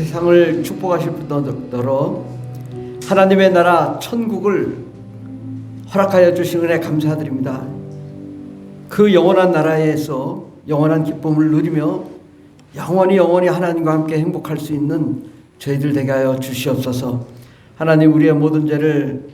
세상을 축복하실 뿐더러 하나님의 나라 천국을 허락하여 주신 은혜 감사드립니다. 그 영원한 나라에서 영원한 기쁨을 누리며 영원히 하나님과 함께 행복할 수 있는 저희들 되게 하여 주시옵소서. 하나님, 우리의 모든 죄를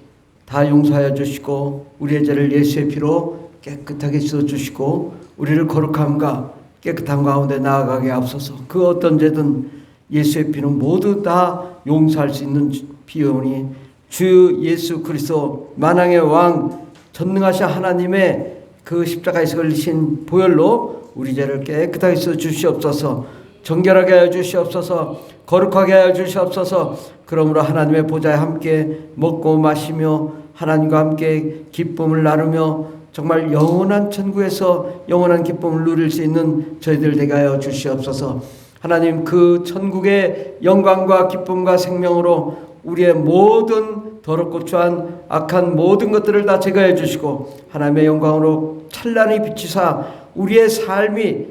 다 용서하여 주시고 우리의 죄를 예수의 피로 깨끗하게 씻어주시고 우리를 거룩함과 깨끗한 가운데 나아가게 하옵소서. 그 어떤 죄든 예수의 피는 모두 다 용서할 수 있는 피오니 주 예수 그리스도 만왕의 왕 전능하신 하나님의 그 십자가에서 흘리신 보혈로 우리 죄를 깨끗하게 씻어주시옵소서. 정결하게 하여 주시옵소서. 거룩하게 하여 주시옵소서. 그러므로 하나님의 보좌에 함께 먹고 마시며 하나님과 함께 기쁨을 나누며 정말 영원한 천국에서 영원한 기쁨을 누릴 수 있는 저희들 되게 하여 주시옵소서. 하나님, 그 천국의 영광과 기쁨과 생명으로 우리의 모든 더럽고 추한 악한 모든 것들을 다 제거해 주시고 하나님의 영광으로 찬란히 비치사 우리의 삶이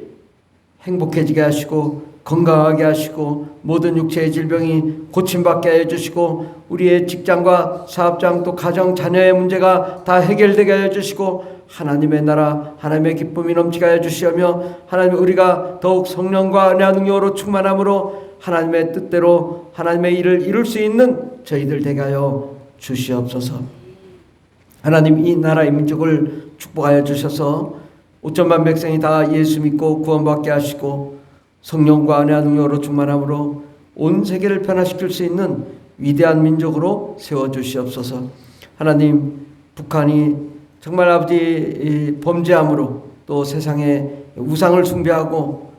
행복해지게 하시고 건강하게 하시고 모든 육체의 질병이 고침받게 해주시고 우리의 직장과 사업장 또 가정 자녀의 문제가 다 해결되게 해주시고 하나님의 나라 하나님의 기쁨이 넘치게 해주시며 하나님, 우리가 더욱 성령과 은혜와 능력으로 충만함으로 하나님의 뜻대로 하나님의 일을 이룰 수 있는 저희들 되게 하여 주시옵소서. 하나님, 이 나라의 민족을 축복하여 주셔서 5천만 백성이 다 예수 믿고 구원받게 하시고 성령과 은혜와 능력으로 충만함으로 온 세계를 변화시킬 수 있는 위대한 민족으로 세워주시옵소서. 하나님, 북한이 정말 아버지 범죄함으로 또 세상에 우상을 숭배하고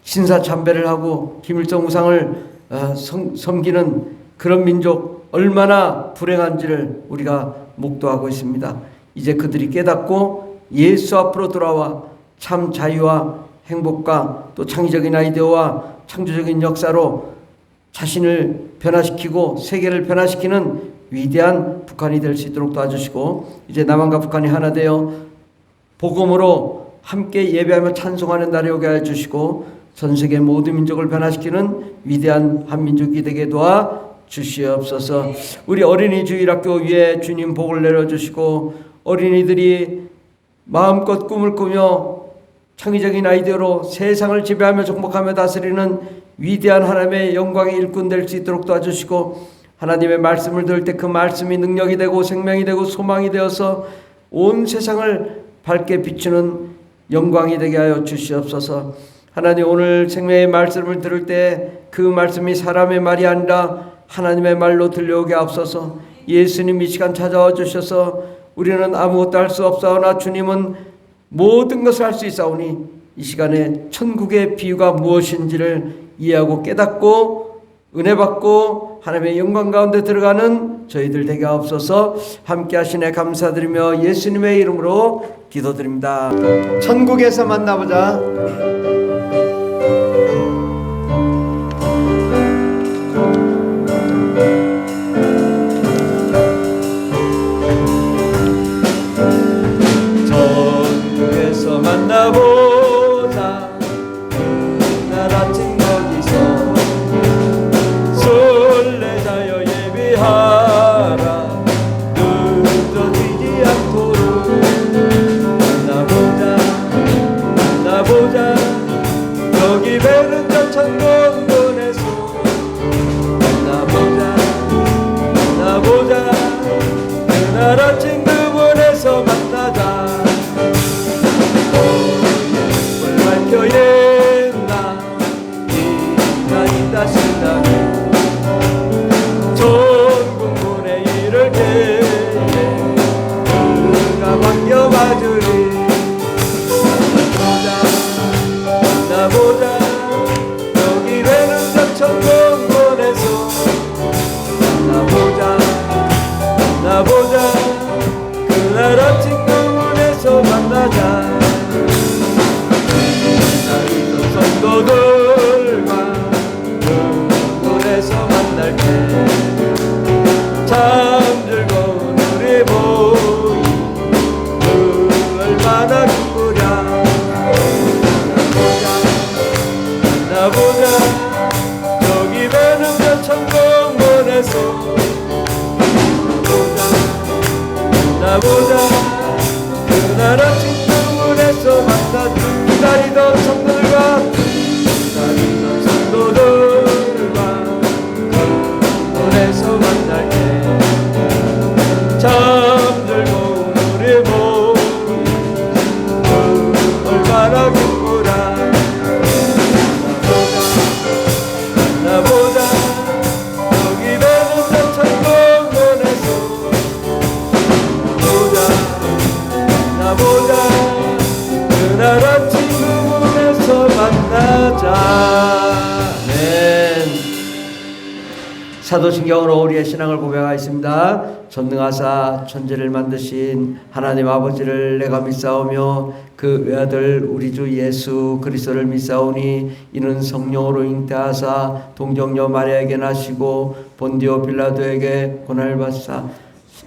신사참배를 하고 김일성 우상을 섬기는 그런 민족 얼마나 불행한지를 우리가 목도하고 있습니다. 이제 그들이 깨닫고 예수 앞으로 돌아와 참 자유와 행복과 또 창의적인 아이디어와 창조적인 역사로 자신을 변화시키고 세계를 변화시키는 위대한 북한이 될 수 있도록 도와주시고 이제 남한과 북한이 하나 되어 복음으로 함께 예배하며 찬송하는 날이 오게 해주시고 전 세계 모든 민족을 변화시키는 위대한 한민족이 되게 도와 주시옵소서. 우리 어린이 주일학교 위에 주님 복을 내려주시고 어린이들이 마음껏 꿈을 꾸며 창의적인 아이디어로 세상을 지배하며 정복하며 다스리는 위대한 하나님의 영광의 일꾼 될 수 있도록 도와주시고 하나님의 말씀을 들을 때 그 말씀이 능력이 되고 생명이 되고 소망이 되어서 온 세상을 밝게 비추는 영광이 되게 하여 주시옵소서. 하나님, 오늘 생명의 말씀을 들을 때 그 말씀이 사람의 말이 아니라 하나님의 말로 들려오게 하옵소서. 예수님 이 시간 찾아와 주셔서 우리는 아무것도 할 수 없사오나 주님은 모든 것을 할 수 있사오니 이 시간에 천국의 비유가 무엇인지를 이해하고 깨닫고 은혜 받고 하나님의 영광 가운데 들어가는 저희들 되게 하옵소서. 함께 하시네 감사드리며 예수님의 이름으로 기도드립니다. 천국에서 만나보자. 천국에서 만나보자. 그날 아침 거기서 설레자여 예배하라. 늦어지지 않도록 만나보자. 여기 베른 저 천국문에서 만나보자. 그날 아침 그 문에서 만나자. 밝혀낸다 인간이다 신나게 천국문에 이를 때에 그가 반겨봐주리. 만나보자. 여기 되는 저 천국문에서 만나보자. 그날 아침 그 문에서 만나자. 성도들과 그 사도신경으로 우리의 신앙을 고백하였습니다. 전능하사 천지를 만드신 하나님 아버지를 내가 믿사오며 그 외아들 우리 주 예수 그리스도를 믿사오니 이는 성령으로 잉태하사 동정녀 마리아에게 나시고 본디오 빌라도에게 고난을 받사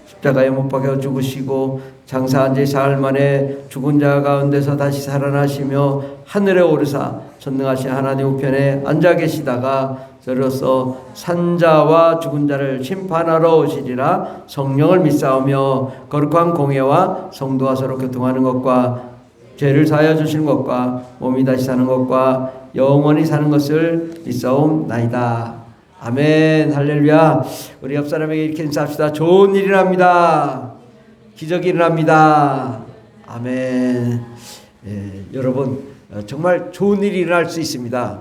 십자가에 못 박혀 죽으시고 장사한 지 사흘 만에 죽은 자 가운데서 다시 살아나시며 하늘에 오르사 전능하신 하나님 우편에 앉아 계시다가 저로서 산자와 죽은 자를 심판하러 오시리라. 성령을 믿사오며 거룩한 공예와 성도와 서로 교통하는 것과 죄를 사하여 주시는 것과 몸이 다시 사는 것과 영원히 사는 것을 믿사옵나이다. 아멘. 할렐루야. 우리 옆 사람에게 이렇게 인사합시다. 좋은 일이 납니다. 기적이 일어납니다. 아멘. 여러분 정말 좋은 일이 일어날 수 있습니다.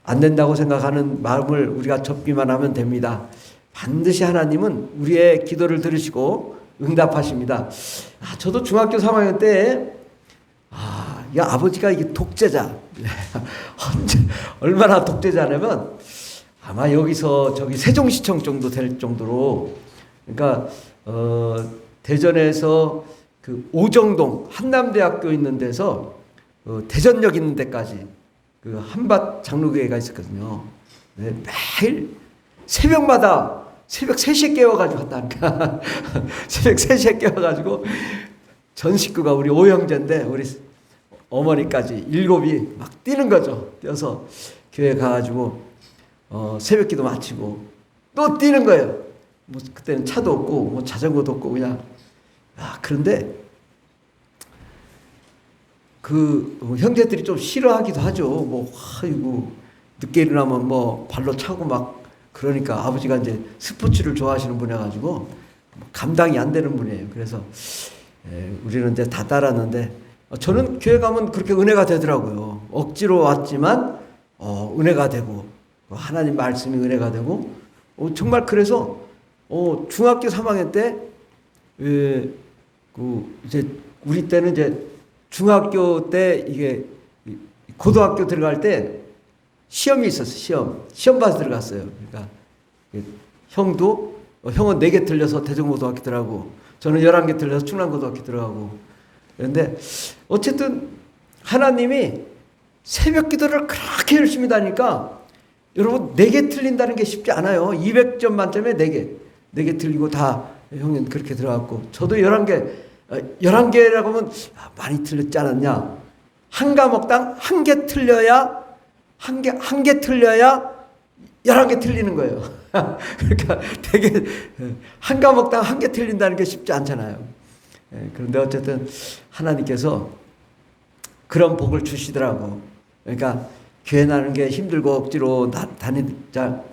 안 된다고 생각하는 마음을 우리가 접기만 하면 됩니다. 반드시 하나님은 우리의 기도를 들으시고 응답하십니다. 저도 중학교 3학년 때 이 아버지가 이게 독재자 얼마나 독재자냐면 아마 여기서 저기 세종시청 정도 될 정도로, 그러니까 대전에서 그 오정동 한남대학교 있는 데서 대전역 있는 데까지 그 한밭 장로교회가 있었거든요. 네, 매일 새벽마다 새벽 3시에 깨워가지고 갔다니까. 새벽 3시에 깨워가지고 전 식구가 우리 5형제인데 우리 어머니까지 7이 막 뛰는 거죠. 뛰어서 교회 가가지고 새벽 기도 마치고 또 뛰는 거예요. 뭐 그때는 차도 없고 뭐 자전거도 없고 그냥. 그런데 그 형제들이 좀 싫어하기도 하죠. 뭐 아이고 늦게 일어나면 뭐 발로 차고 막 그러니까 아버지가 이제 스포츠를 좋아하시는 분이라 가지고 감당이 안 되는 분이에요. 그래서 우리는 이제 다 따랐는데 저는 교회 가면 그렇게 은혜가 되더라고요. 억지로 왔지만 은혜가 되고 하나님 말씀이 은혜가 되고 정말 그래서 중학교 3학년 때 이제 우리 때는 이제 중학교 때 이게 고등학교 들어갈 때 시험이 있었어요. 시험 봐서 들어갔어요. 그러니까 형은 4개 틀려서 대전고등학교 들어가고 저는 11개 틀려서 충남고등학교 들어가고. 그런데 어쨌든 하나님이 새벽 기도를 그렇게 열심히 다니까 여러분 4개 틀린다는 게 쉽지 않아요. 200점 만점에 4개 틀리고 다 형님 그렇게 들어갔고 저도 11개라고 하면 많이 틀렸지 않았냐. 한 과목당 1개 틀려야 한 개 틀려야 11개 틀리는 거예요. 그러니까 되게 한 과목당 1개 틀린다는 게 쉽지 않잖아요. 그런데 어쨌든 하나님께서 그런 복을 주시더라고. 그러니까 교회 나는 게 힘들고 억지로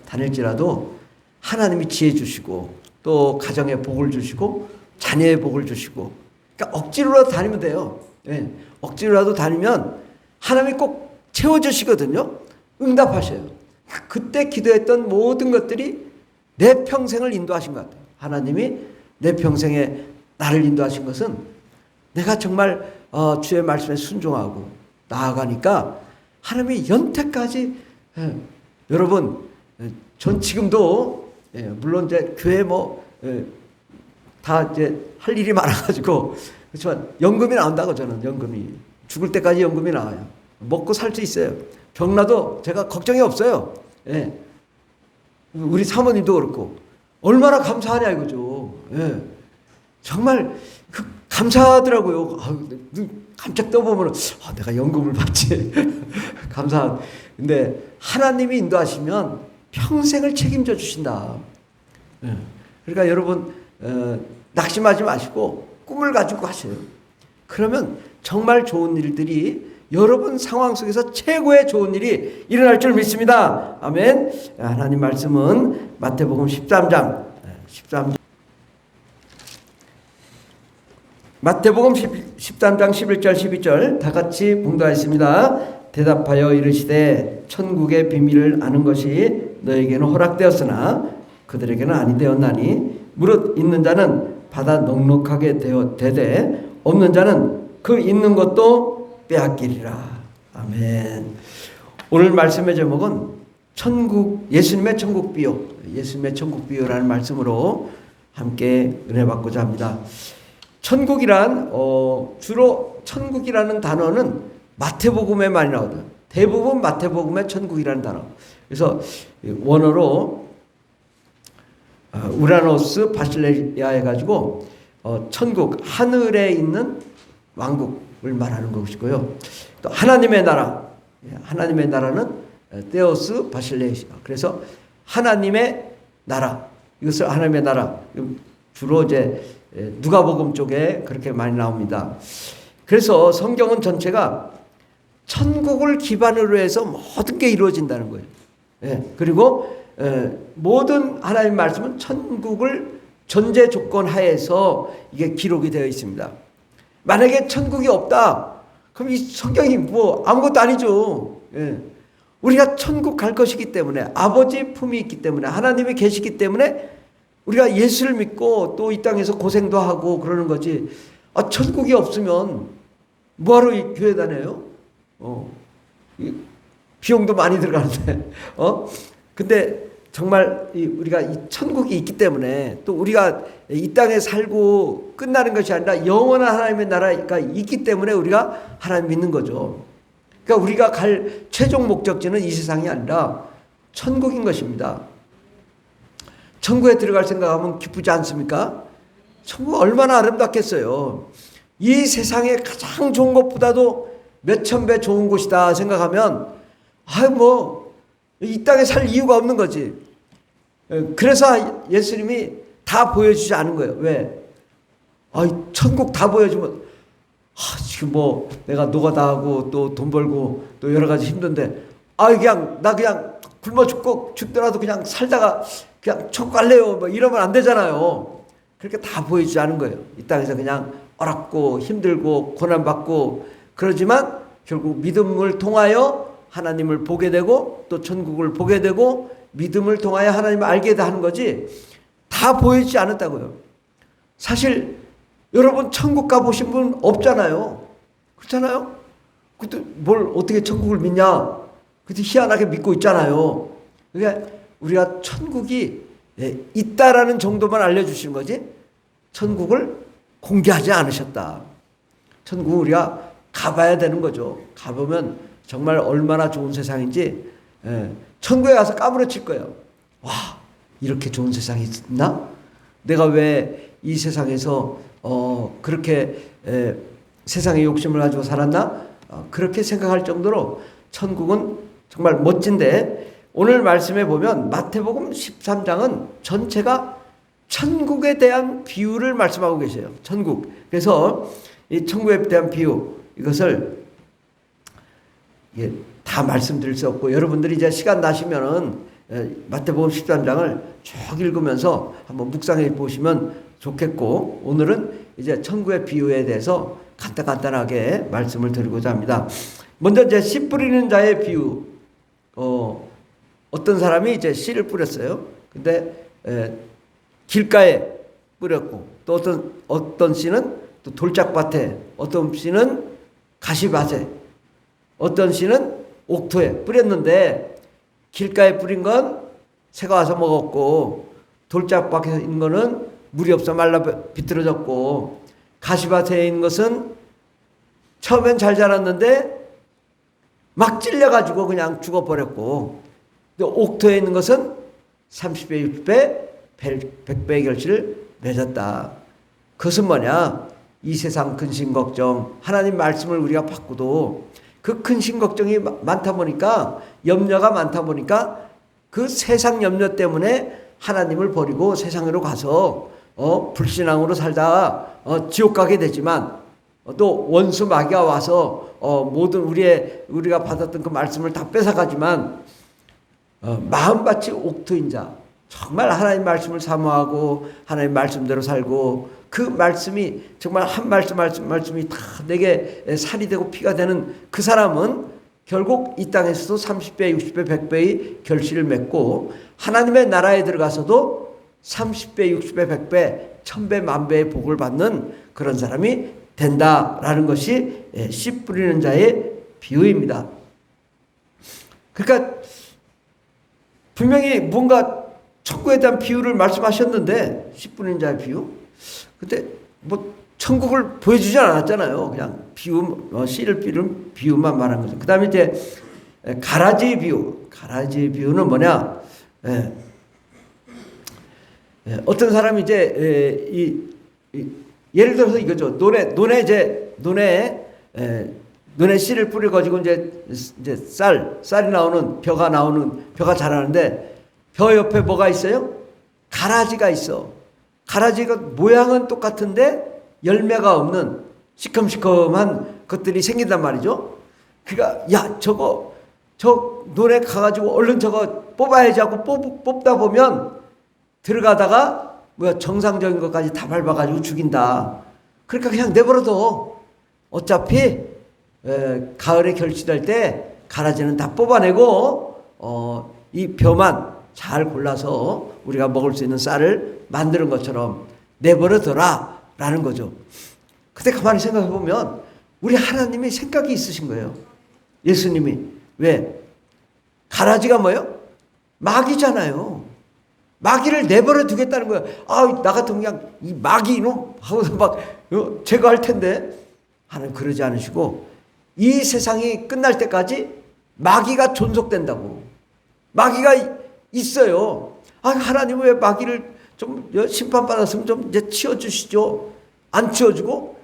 다닐지라도 하나님이 지혜 주시고 또 가정에 복을 주시고 자녀의 복을 주시고, 그러니까 억지로라도 다니면 돼요. 억지로라도 다니면 하나님이 꼭 채워주시거든요. 응답하셔요. 그때 기도했던 모든 것들이 내 평생을 인도하신 것 같아요. 하나님이 내 평생에 나를 인도하신 것은 내가 정말 주의 말씀에 순종하고 나아가니까 하나님이 연태까지 여러분 전 지금도 물론 이제 교회 다 이제 할 일이 많아가지고 그렇지만 연금이 나온다고. 저는 연금이 죽을 때까지 연금이 나와요. 먹고 살 수 있어요. 병나도 제가 걱정이 없어요. 우리 사모님도 그렇고 얼마나 감사하냐 이거죠. 정말 감사하더라고요. 깜짝 떠보면 내가 연금을 받지. 근데 하나님이 인도하시면 평생을 책임져 주신다. 그러니까 여러분 낙심하지 마시고 꿈을 가지고 하세요. 그러면 정말 좋은 일들이 여러분 상황 속에서 최고의 좋은 일이 일어날 줄 믿습니다. 아멘. 하나님 말씀은 마태복음 13장 마태복음 13장 11절 12절 다 같이 봉독하겠습니다. 대답하여 이르시되 천국의 비밀을 아는 것이 너에게는 허락되었으나 그들에게는 아니 되었나니 무릇 있는 자는 받아 넉넉하게 되되 없는 자는 그 있는 것도 빼앗기리라. 아멘. 오늘 말씀의 제목은 예수님의 천국 비유라는 말씀으로 함께 은혜 받고자 합니다. 천국이란 주로 천국이라는 단어는 마태복음에 많이 나오죠. 대부분 마태복음에 천국이라는 단어. 그래서 원어로 우라노스 바실레아 해가지고 천국, 하늘에 있는 왕국을 말하는 것이고요. 또 하나님의 나라는 데오스 바실레이시아. 그래서 하나님의 나라, 이것을 하나님의 나라, 주로 이제 누가복음 쪽에 그렇게 많이 나옵니다. 그래서 성경은 전체가 천국을 기반으로 해서 모든 게 이루어진다는 거예요. 그리고 모든 하나님 말씀은 천국을 전제 조건 하에서 이게 기록이 되어 있습니다. 만약에 천국이 없다, 그럼 이 성경이 뭐 아무것도 아니죠. 우리가 천국 갈 것이기 때문에, 아버지 품이 있기 때문에, 하나님이 계시기 때문에 우리가 예수를 믿고 또 이 땅에서 고생도 하고 그러는 거지. 천국이 없으면 뭐하러 이 교회 다녀요? 비용도 많이 들어가는데. 근데 정말 우리가 이 천국이 있기 때문에, 또 우리가 이 땅에 살고 끝나는 것이 아니라 영원한 하나님의 나라가 있기 때문에 우리가 하나님 믿는 거죠. 그러니까 우리가 갈 최종 목적지는 이 세상이 아니라 천국인 것입니다. 천국에 들어갈 생각하면 기쁘지 않습니까? 천국 얼마나 아름답겠어요. 이 세상에 가장 좋은 것보다도 몇천 배 좋은 곳이다 생각하면 이 땅에 살 이유가 없는 거지. 그래서 예수님이 다 보여주지 않은 거예요. 왜? 천국 다 보여주면 지금 내가 노가다 하고 또 돈 벌고 또 여러 가지 힘든데 나 그냥 굶어 죽더라도 그냥 살다가 그냥 천국 갈래요 이러면 안 되잖아요. 그렇게 다 보여주지 않은 거예요. 이 땅에서 그냥 어렵고 힘들고 고난받고 그러지만 결국 믿음을 통하여 하나님을 보게 되고 또 천국을 보게 되고 믿음을 통하여 하나님을 알게 하는 거지, 다 보이지 않았다고요. 사실 여러분 천국 가보신 분 없잖아요. 그렇잖아요? 근데 뭘 어떻게 천국을 믿냐? 근데 희한하게 믿고 있잖아요. 그러니까 우리가 천국이 있다라는 정도만 알려주시는 거지 천국을 공개하지 않으셨다. 천국은 우리가 가봐야 되는 거죠. 가보면 정말 얼마나 좋은 세상인지 천국에 가서 까무러칠 거예요. 와, 이렇게 좋은 세상이 있나? 내가 왜 이 세상에서 그렇게 세상의 욕심을 가지고 살았나? 그렇게 생각할 정도로 천국은 정말 멋진데, 오늘 말씀에 보면 마태복음 13장은 전체가 천국에 대한 비유를 말씀하고 계세요. 천국. 그래서 이 천국에 대한 비유, 이것을 다 말씀드릴 수 없고, 여러분들이 이제 시간 나시면은 마태복음 13장을 쭉 읽으면서 한번 묵상해 보시면 좋겠고, 오늘은 이제 천국의 비유에 대해서 간단하게 말씀을 드리고자 합니다. 먼저 이제 씨 뿌리는 자의 비유. 어떤 사람이 이제 씨를 뿌렸어요. 근데 길가에 뿌렸고, 또 어떤 씨는 또 돌짝밭에, 어떤 씨는 가시밭에, 어떤 씨는 옥토에 뿌렸는데, 길가에 뿌린 건 새가 와서 먹었고, 돌짝밭에 있는 거는 물이 없어 말라 비틀어졌고, 가시밭에 있는 것은 처음엔 잘 자랐는데 막 찔려가지고 그냥 죽어버렸고, 또 옥토에 있는 것은 30배, 60배, 100배의 결실을 맺었다. 그것은 뭐냐? 이 세상 근심 걱정, 하나님 말씀을 우리가 받고도 그 근심 걱정이 많다 보니까, 염려가 많다 보니까 그 세상 염려 때문에 하나님을 버리고 세상으로 가서 불신앙으로 살다가 지옥 가게 되지만, 또 원수 마귀가 와서 모든 우리가 받았던 그 말씀을 다 뺏어가지만, 마음밭이 옥토인 자, 정말 하나님 말씀을 사모하고 하나님 말씀대로 살고, 그 말씀이 정말 한 말씀이 다 내게 살이 되고 피가 되는 그 사람은 결국 이 땅에서도 30배, 60배, 100배의 결실을 맺고, 하나님의 나라에 들어가서도 30배, 60배, 100배, 1000배, 10,000배의 복을 받는 그런 사람이 된다라는 것이 씨 뿌리는 자의 비유입니다. 그러니까 분명히 뭔가 천국에 대한 비유를 말씀하셨는데 10분의 자의 비유. 근데 뭐 천국을 보여주지 않았잖아요. 그냥 비유, 씨를 삐는 비유만 말한 거죠. 그 다음에 이제 가라지 비유. 가라지 비유는 뭐냐? 어떤 사람이 이제 예를 들어서 이거죠. 논에 씨를 뿌려가지고 이제 쌀이 나오는 벼가 자라는데 벼 옆에 뭐가 있어요? 가라지가 있어. 가라지가 모양은 똑같은데 열매가 없는 시커먼 것들이 생긴단 말이죠. 그러니까 저 논에 가가지고 얼른 저거 뽑아야지 하고 뽑다 보면 들어가다가 정상적인 것까지 다 밟아가지고 죽인다. 그러니까 그냥 내버려둬. 어차피 가을에 결실할 때 가라지는 다 뽑아내고 이 벼만 잘 골라서 우리가 먹을 수 있는 쌀을 만드는 것처럼 내버려둬라 라는 거죠. 근데 가만히 생각해 보면 우리 하나님이 생각이 있으신 거예요. 예수님이. 왜? 가라지가 뭐예요? 마귀잖아요. 마귀를 내버려 두겠다는 거예요. 나 같으면 그냥 이 마귀 이놈 하고서 막 제거할 텐데 하나님 그러지 않으시고 이 세상이 끝날 때까지 마귀가 존속된다고. 마귀가 있어요. 하나님은 왜 마귀를 좀 심판받았으면 좀 이제 치워주시죠. 안 치워주고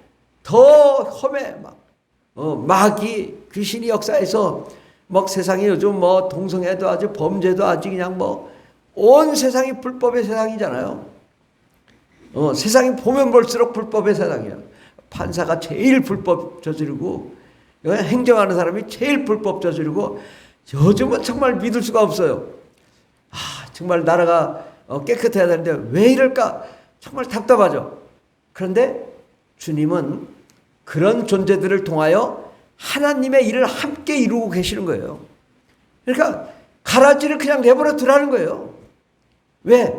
더 험해. 마귀 귀신이 역사에서 세상이 요즘 동성애도 하지 범죄도 하지 그냥 온 세상이 불법의 세상이잖아요. 세상이 보면 볼수록 불법의 세상이야. 판사가 제일 불법 저지르고 행정하는 사람이 제일 불법 저지르고 요즘은 정말 믿을 수가 없어요. 정말 나라가 깨끗해야 되는데 왜 이럴까 정말 답답하죠. 그런데 주님은 그런 존재들을 통하여 하나님의 일을 함께 이루고 계시는 거예요. 그러니까 가라지를 그냥 내버려 두라는 거예요. 왜?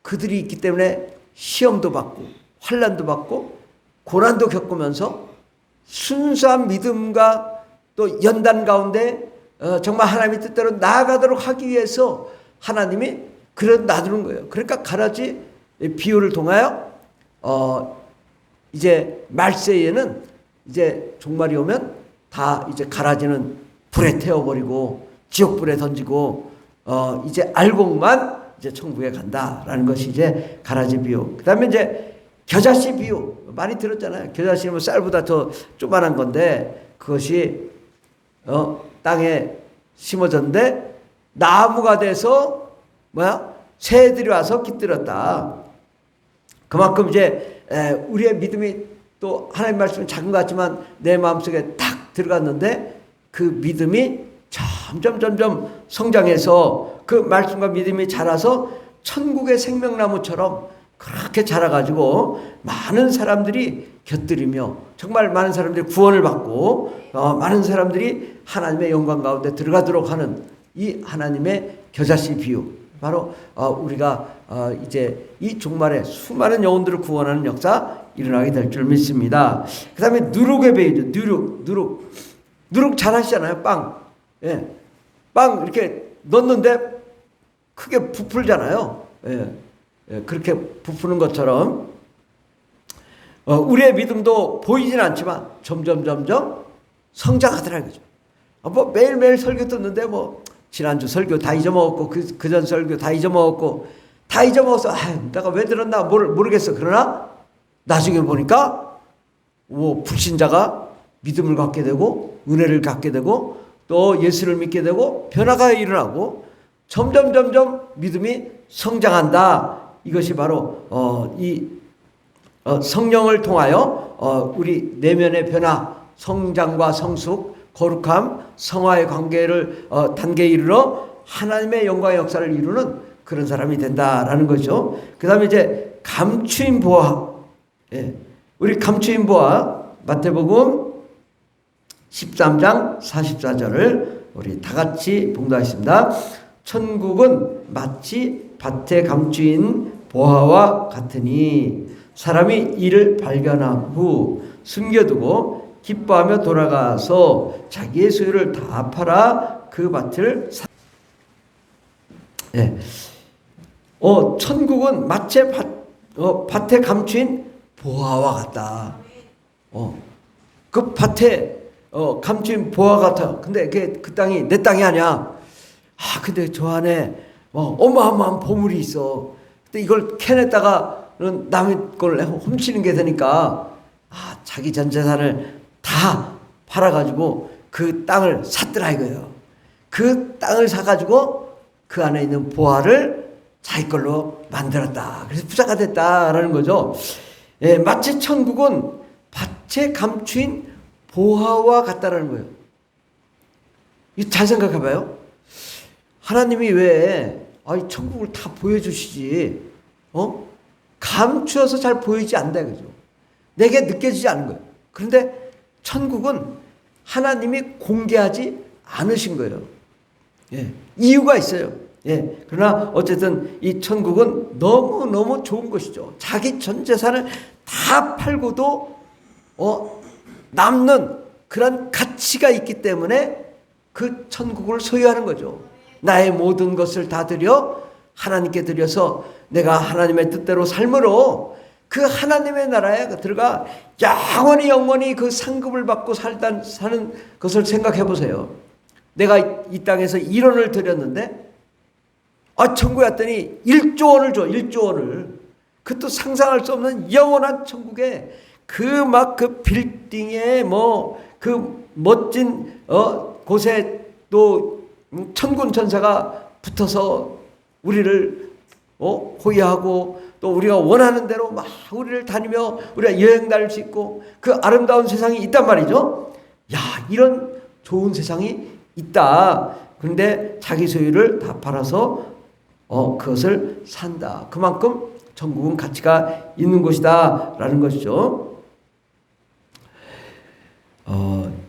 그들이 있기 때문에 시험도 받고 환난도 받고 고난도 겪으면서 순수한 믿음과 또 연단 가운데 정말 하나님의 뜻대로 나아가도록 하기 위해서 하나님이 놔두는 거예요. 그러니까 가라지 비유를 통하여 이제 말세에는 이제 종말이 오면 다 이제 가라지는 불에 태워버리고 지옥불에 던지고 이제 알곡만 이제 천국에 간다라는 것이 이제 가라지 비유. 그다음에 이제 겨자씨 비유 많이 들었잖아요. 겨자씨는 쌀보다 더 조그만한 건데 그것이 땅에 심어졌는데 나무가 돼서 새들이 와서 깃들었다. 그만큼 이제 우리의 믿음이 또 하나님 말씀은 작은 것 같지만 내 마음속에 딱 들어갔는데 그 믿음이 점점 성장해서 그 말씀과 믿음이 자라서 천국의 생명나무처럼 그렇게 자라가지고 많은 사람들이 곁들이며 정말 많은 사람들이 구원을 받고 많은 사람들이 하나님의 영광 가운데 들어가도록 하는 이 하나님의 겨자씨 비유. 바로 우리가 이제 이 종말에 수많은 영혼들을 구원하는 역사 일어나게 될 줄 믿습니다. 그 다음에 누룩의 배이죠. 누룩 잘 하시잖아요. 빵. 예. 빵 이렇게 넣는데 크게 부풀잖아요. 예. 그렇게 부푸는 것처럼 우리의 믿음도 보이진 않지만 점점 성장하더라 이거죠. 매일매일 설교 듣는데 지난주 설교 다 잊어먹었고 그전 설교 다 잊어먹었고 다 잊어먹어서 내가 왜 들었나 모르겠어. 그러나 나중에 보니까 불신자가 믿음을 갖게 되고 은혜를 갖게 되고 또 예수를 믿게 되고 변화가 일어나고 점점 믿음이 성장한다. 이것이 바로 이 성령을 통하여 우리 내면의 변화, 성장과 성숙, 거룩함, 성화의 관계를 단계에 이르러 하나님의 영광의 역사를 이루는 그런 사람이 된다라는 거죠. 그 다음에 이제 감추인 보화. 예. 우리 감추인 보화 마태복음 13장 44절을 우리 다 같이 봉독하겠습니다. 천국은 마치 밭에 감추인 보화와 같으니 사람이 이를 발견한 후 숨겨두고 기뻐하며 돌아가서 자기의 소유를 다 팔아 그 밭을 예. 천국은 마치 밭에 감추인 보화와 같다. 그 밭에 감추인 보화 같아. 근데 그 땅이 내 땅이 아니야. 근데 저 안에 어마어마한 보물이 있어. 근데 이걸 캐냈다가는 남의 걸 훔치는 게 되니까 자기 전 재산을 다 팔아가지고 그 땅을 샀더라 이거예요. 그 땅을 사가지고 그 안에 있는 보화를 자기 걸로 만들었다. 그래서 부자가 됐다라는 거죠. 예, 마치 천국은 밭에 감추인 보화와 같다라는 거예요. 이 잘 생각해봐요. 하나님이 왜 천국을 다 보여주시지? 감추어서 잘 보이지 않는다 이거죠. 내게 느껴지지 않는 거예요. 그런데 천국은 하나님이 공개하지 않으신 거예요. 예, 이유가 있어요. 예, 그러나 어쨌든 이 천국은 너무너무 좋은 것이죠. 자기 전 재산을 다 팔고도 남는 그런 가치가 있기 때문에 그 천국을 소유하는 거죠. 나의 모든 것을 다 드려 하나님께 드려서 내가 하나님의 뜻대로 삶으로 그 하나님의 나라에 들어가 영원히 그 상급을 받고 사는 것을 생각해 보세요. 내가 이 땅에서 1원을 드렸는데 천국에 왔더니 1조 원을 줘. 1조 원을. 그것도 상상할 수 없는 영원한 천국에 그 빌딩에 그 멋진 곳에 또 천군 천사가 붙어서 우리를 호위하고 또 우리가 원하는 대로 막 우리를 다니며 우리가 여행 다닐 수 있고 그 아름다운 세상이 있단 말이죠. 이런 좋은 세상이 있다. 그런데 자기 소유를 다 팔아서 그것을 산다. 그만큼 천국은 가치가 있는 곳이다 라는 것이죠.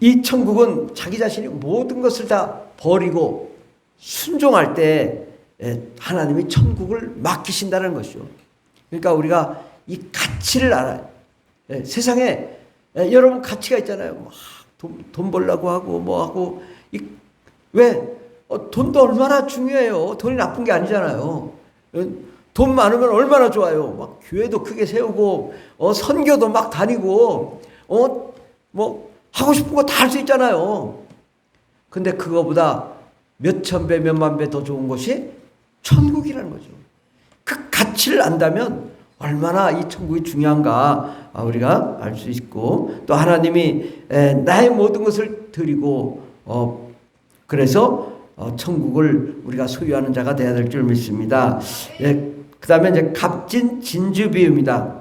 이 천국은 자기 자신이 모든 것을 다 버리고 순종할 때 하나님이 천국을 맡기신다는 것이죠. 그러니까 우리가 이 가치를 알아요. 세상에 여러분 가치가 있잖아요. 돈 벌려고 하고 하고 왜? 돈도 얼마나 중요해요. 돈이 나쁜 게 아니잖아요. 돈 많으면 얼마나 좋아요. 교회도 크게 세우고 선교도 막 다니고 하고 싶은 거 다 할 수 있잖아요. 근데 그거보다 몇천 배 몇만 배 더 좋은 것이 천국이라는 거죠. 그 가치를 안다면 얼마나 이 천국이 중요한가 우리가 알 수 있고, 또 하나님이 나의 모든 것을 드리고 그래서 천국을 우리가 소유하는 자가 되어야 될 줄 믿습니다. 그 다음에 이제 값진 진주 비유입니다.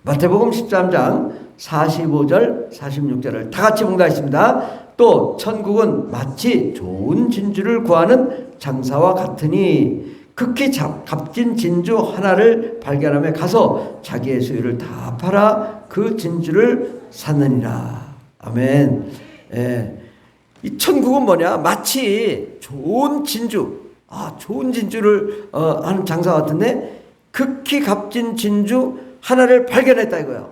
마태복음 13장 45절 46절을 다 같이 봉독하겠습니다. 또 천국은 마치 좋은 진주를 구하는 장사와 같으니 극히 값진 진주 하나를 발견하며 가서 자기의 소유를 다 팔아 그 진주를 샀느니라. 아멘. 이 천국은 뭐냐? 마치 좋은 진주, 좋은 진주를 하는 장사 같은데 극히 값진 진주 하나를 발견했다 이거야.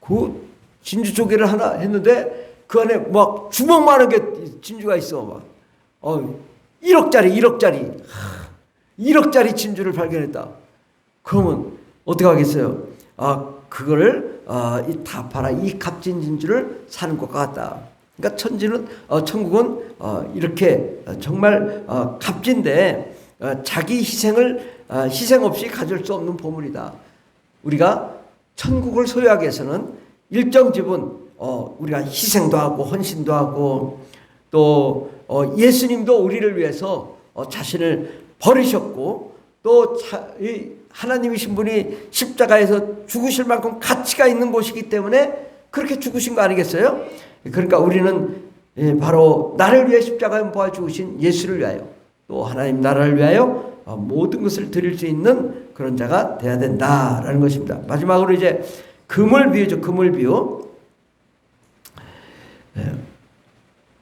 그 진주 조개를 하나 했는데 그 안에 막 주먹만한 게 진주가 있어. 1억짜리 진주를 발견했다. 그러면 어떻게 하겠어요? 그거를 다 팔아 이 값진 진주를 사는 것과 같다. 그러니까 천국은 이렇게 정말 값진데 자기 희생 없이 가질 수 없는 보물이다. 우리가 천국을 소유하기 위해서는 일정 지분 우리가 희생도 하고 헌신도 하고 또 예수님도 우리를 위해서 자신을 버리셨고 또 하나님이신 분이 십자가에서 죽으실 만큼 가치가 있는 곳이기 때문에 그렇게 죽으신 거 아니겠어요? 그러니까 우리는 바로 나를 위해 십자가에 못 박아 죽으신 예수를 위하여 또 하나님 나라를 위하여 모든 것을 드릴 수 있는 그런 자가 돼야 된다라는 것입니다. 마지막으로 이제 금을 비유죠. 금을 비유.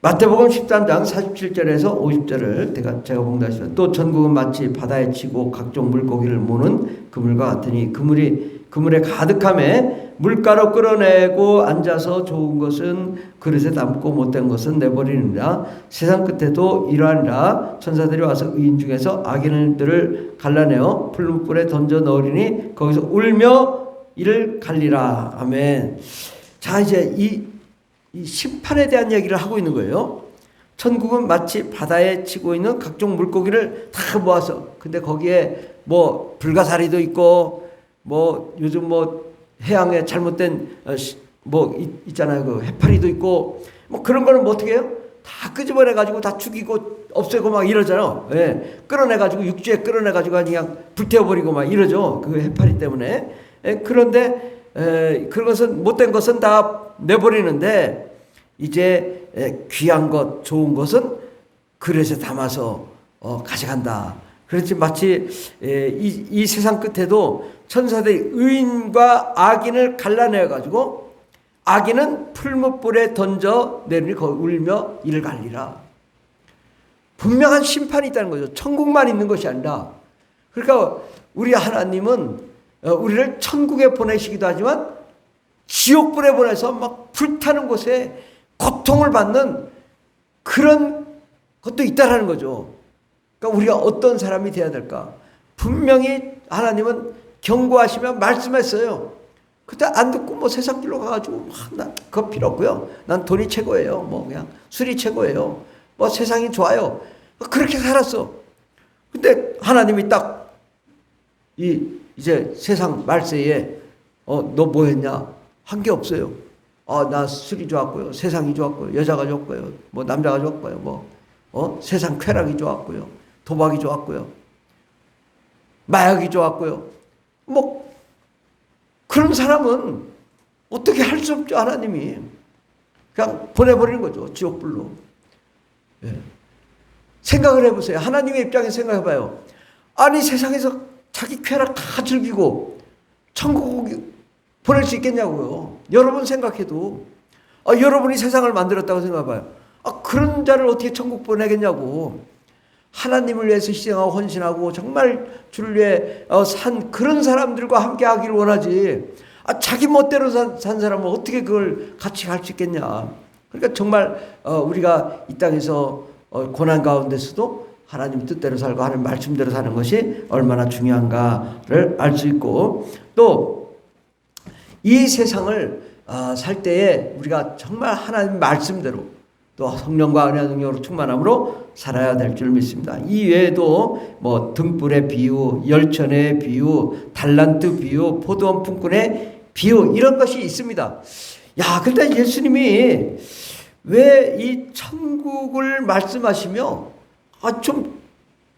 마태복음 13장 47절에서 50절을 제가 봉독하시면 또 천국은 마치 바다에 치고 각종 물고기를 모는 그물과 같으니 그물에 가득함에 물가로 끌어내고 앉아서 좋은 것은 그릇에 담고 못된 것은 내버리느니라. 세상 끝에도 이러하니라. 천사들이 와서 의인 중에서 악인들을 갈라내어 풀무불에 던져 넣으리니 거기서 울며 이를 갈리라. 아멘. 자, 이제 이 심판에 대한 얘기를 하고 있는 거예요. 천국은 마치 바다에 치고 있는 각종 물고기를 다 모아서, 근데 거기에 뭐 불가사리도 있고 뭐 요즘 뭐 해양에 잘못된 뭐 있잖아요. 그 해파리도 있고 뭐 그런 거는 뭐 어떻게 해요? 다 끄집어내 가지고 다 죽이고 없애고 막 이러잖아요. 예. 끌어내 가지고 육지에 끌어내 가지고 그냥 불태워 버리고 막 이러죠. 그 해파리 때문에. 예. 그런데 그것은 못된 것은 다 내버리는데 이제 귀한 것, 좋은 것은 그릇에 담아서 가져간다. 그렇지, 마치 이 세상 끝에도 천사들이 의인과 악인을 갈라내어 가지고 악인은 풀무불에 던져 내리니 거기 울며 이를 갈리라. 분명한 심판이 있다는 거죠. 천국만 있는 것이 아니라. 그러니까 우리 하나님은 우리를 천국에 보내시기도 하지만 지옥불에 보내서 막 불타는 곳에 고통을 받는 그런 것도 있다라는 거죠. 그러니까 우리가 어떤 사람이 되어야 될까? 분명히 하나님은 경고하시며 말씀했어요. 그때 안 듣고 뭐 세상 길로 가가지고 난 그거 필요 없고요. 난 돈이 최고예요. 뭐 그냥 술이 최고예요. 뭐 세상이 좋아요. 그렇게 살았어. 근데 하나님이 딱 이제 세상 말세에 너 뭐 했냐? 한 게 없어요. 나 술이 좋았고요. 세상이 좋았고요. 여자가 좋았고요. 뭐 남자가 좋았고요. 세상 쾌락이 좋았고요. 도박이 좋았고요. 마약이 좋았고요. 뭐 그런 사람은 어떻게 할 수 없죠. 하나님이 그냥 보내버리는 거죠. 지옥불로. 예. 생각을 해보세요. 하나님의 입장에서 생각해봐요. 아니 세상에서 자기 쾌락 다 즐기고 천국 보낼 수 있겠냐고요. 여러분 생각해도 여러분이 세상을 만들었다고 생각해봐요. 그런 자를 어떻게 천국 보내겠냐고. 하나님을 위해서 희생하고 헌신하고 정말 주를 위해 산 그런 사람들과 함께 하기를 원하지. 자기 멋대로 산 사람은 어떻게 그걸 같이 갈 수 있겠냐. 그러니까 정말 우리가 이 땅에서 고난 가운데서도 하나님 뜻대로 살고 하나님 말씀대로 사는 것이 얼마나 중요한가를 알 수 있고, 또 이 세상을 살 때에 우리가 정말 하나님 말씀대로 또 성령과 은혜와 능력으로 충만함으로 살아야 될 줄 믿습니다. 이 외에도 뭐 등불의 비유, 열천의 비유, 달란트 비유, 포도원 품꾼의 비유 이런 것이 있습니다. 야, 근데 예수님이 왜 이 천국을 말씀하시며 좀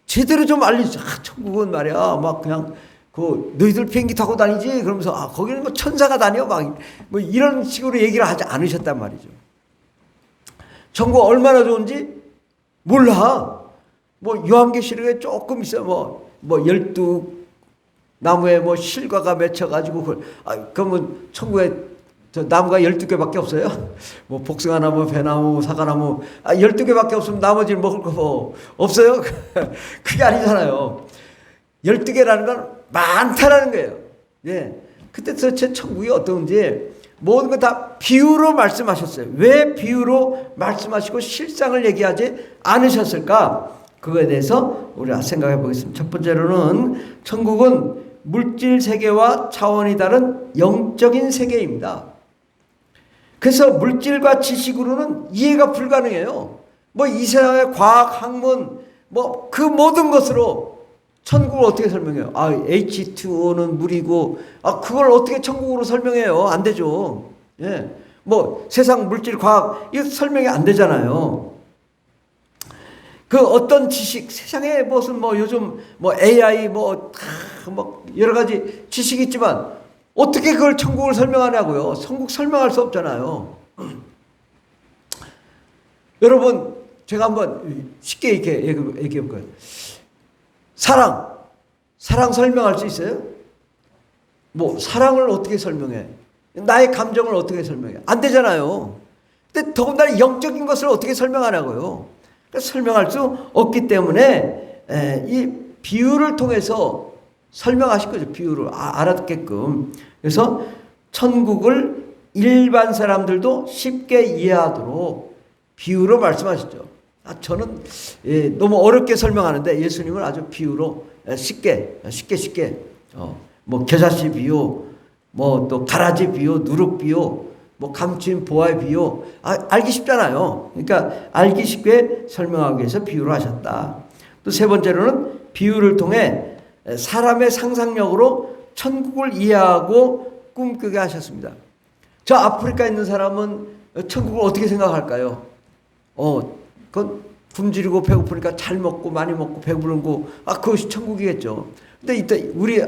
제대로 좀 알려주세요. 천국은 말이야 막 그냥 너희들 비행기 타고 다니지? 그러면서 거기는 뭐 천사가 다녀? 막 뭐 이런 식으로 얘기를 하지 않으셨단 말이죠. 천국 얼마나 좋은지 몰라. 뭐 요한계시록에 조금 있어요. 뭐 12나무에 뭐 실과가 맺혀가지고 그러면 천국에 저 나무가 12개밖에 없어요? 뭐 복숭아나무, 배나무, 사과나무 12개밖에 없으면 나머지는 먹을 거 뭐 없어요? 그게 아니잖아요. 12개라는 건 많다라는 거예요. 예. 그때 도대체 천국이 어떤지 모든 거 다 비유로 말씀하셨어요. 왜 비유로 말씀하시고 실상을 얘기하지 않으셨을까? 그거에 대해서 우리가 생각해 보겠습니다. 첫 번째로는 천국은 물질 세계와 차원이 다른 영적인 세계입니다. 그래서 물질과 지식으로는 이해가 불가능해요. 뭐 이 세상의 과학, 학문, 뭐 그 모든 것으로 천국을 어떻게 설명해요? H2O는 물이고, 그걸 어떻게 천국으로 설명해요? 안 되죠. 예. 뭐 세상 물질, 과학, 이거 설명이 안 되잖아요. 그 어떤 지식, 세상에 무슨 뭐 요즘 뭐 AI 뭐 여러 가지 지식이 있지만 어떻게 그걸 천국을 설명하냐고요. 천국 설명할 수 없잖아요. 여러분, 제가 한번 쉽게 이렇게 얘기해 볼까요? 사랑 설명할 수 있어요? 뭐 사랑을 어떻게 설명해? 나의 감정을 어떻게 설명해? 안 되잖아요. 근데 더군다나 영적인 것을 어떻게 설명하냐고요. 그러니까 설명할 수 없기 때문에 이 비유를 통해서 설명하실 거죠. 비유를 알아듣게끔. 그래서 천국을 일반 사람들도 쉽게 이해하도록 비유로 말씀하시죠. 저는 너무 어렵게 설명하는데 예수님은 아주 비유로 쉽게 뭐 겨자씨 비유, 뭐 또 가라지 비유, 누룩 비유, 뭐 감추인 보화의 비유, 알기 쉽잖아요. 그러니까 알기 쉽게 설명하기 위해서 비유로 하셨다. 또 세 번째로는 비유를 통해 사람의 상상력으로 천국을 이해하고 꿈꾸게 하셨습니다. 저 아프리카에 있는 사람은 천국을 어떻게 생각할까요? 그건 굶주리고 배고프니까 잘 먹고 많이 먹고 배부른 거, 그것이 천국이겠죠. 근데 이때 우리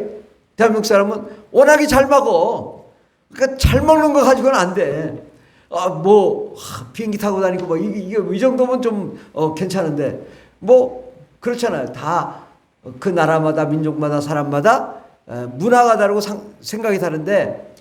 대한민국 사람은 워낙에 잘 먹어. 그러니까 잘 먹는 거 가지고는 안 돼. 비행기 타고 다니고 뭐 이 정도면 좀 괜찮은데 뭐 그렇잖아요. 다 그 나라마다 민족마다 사람마다 문화가 다르고 생각이 다른데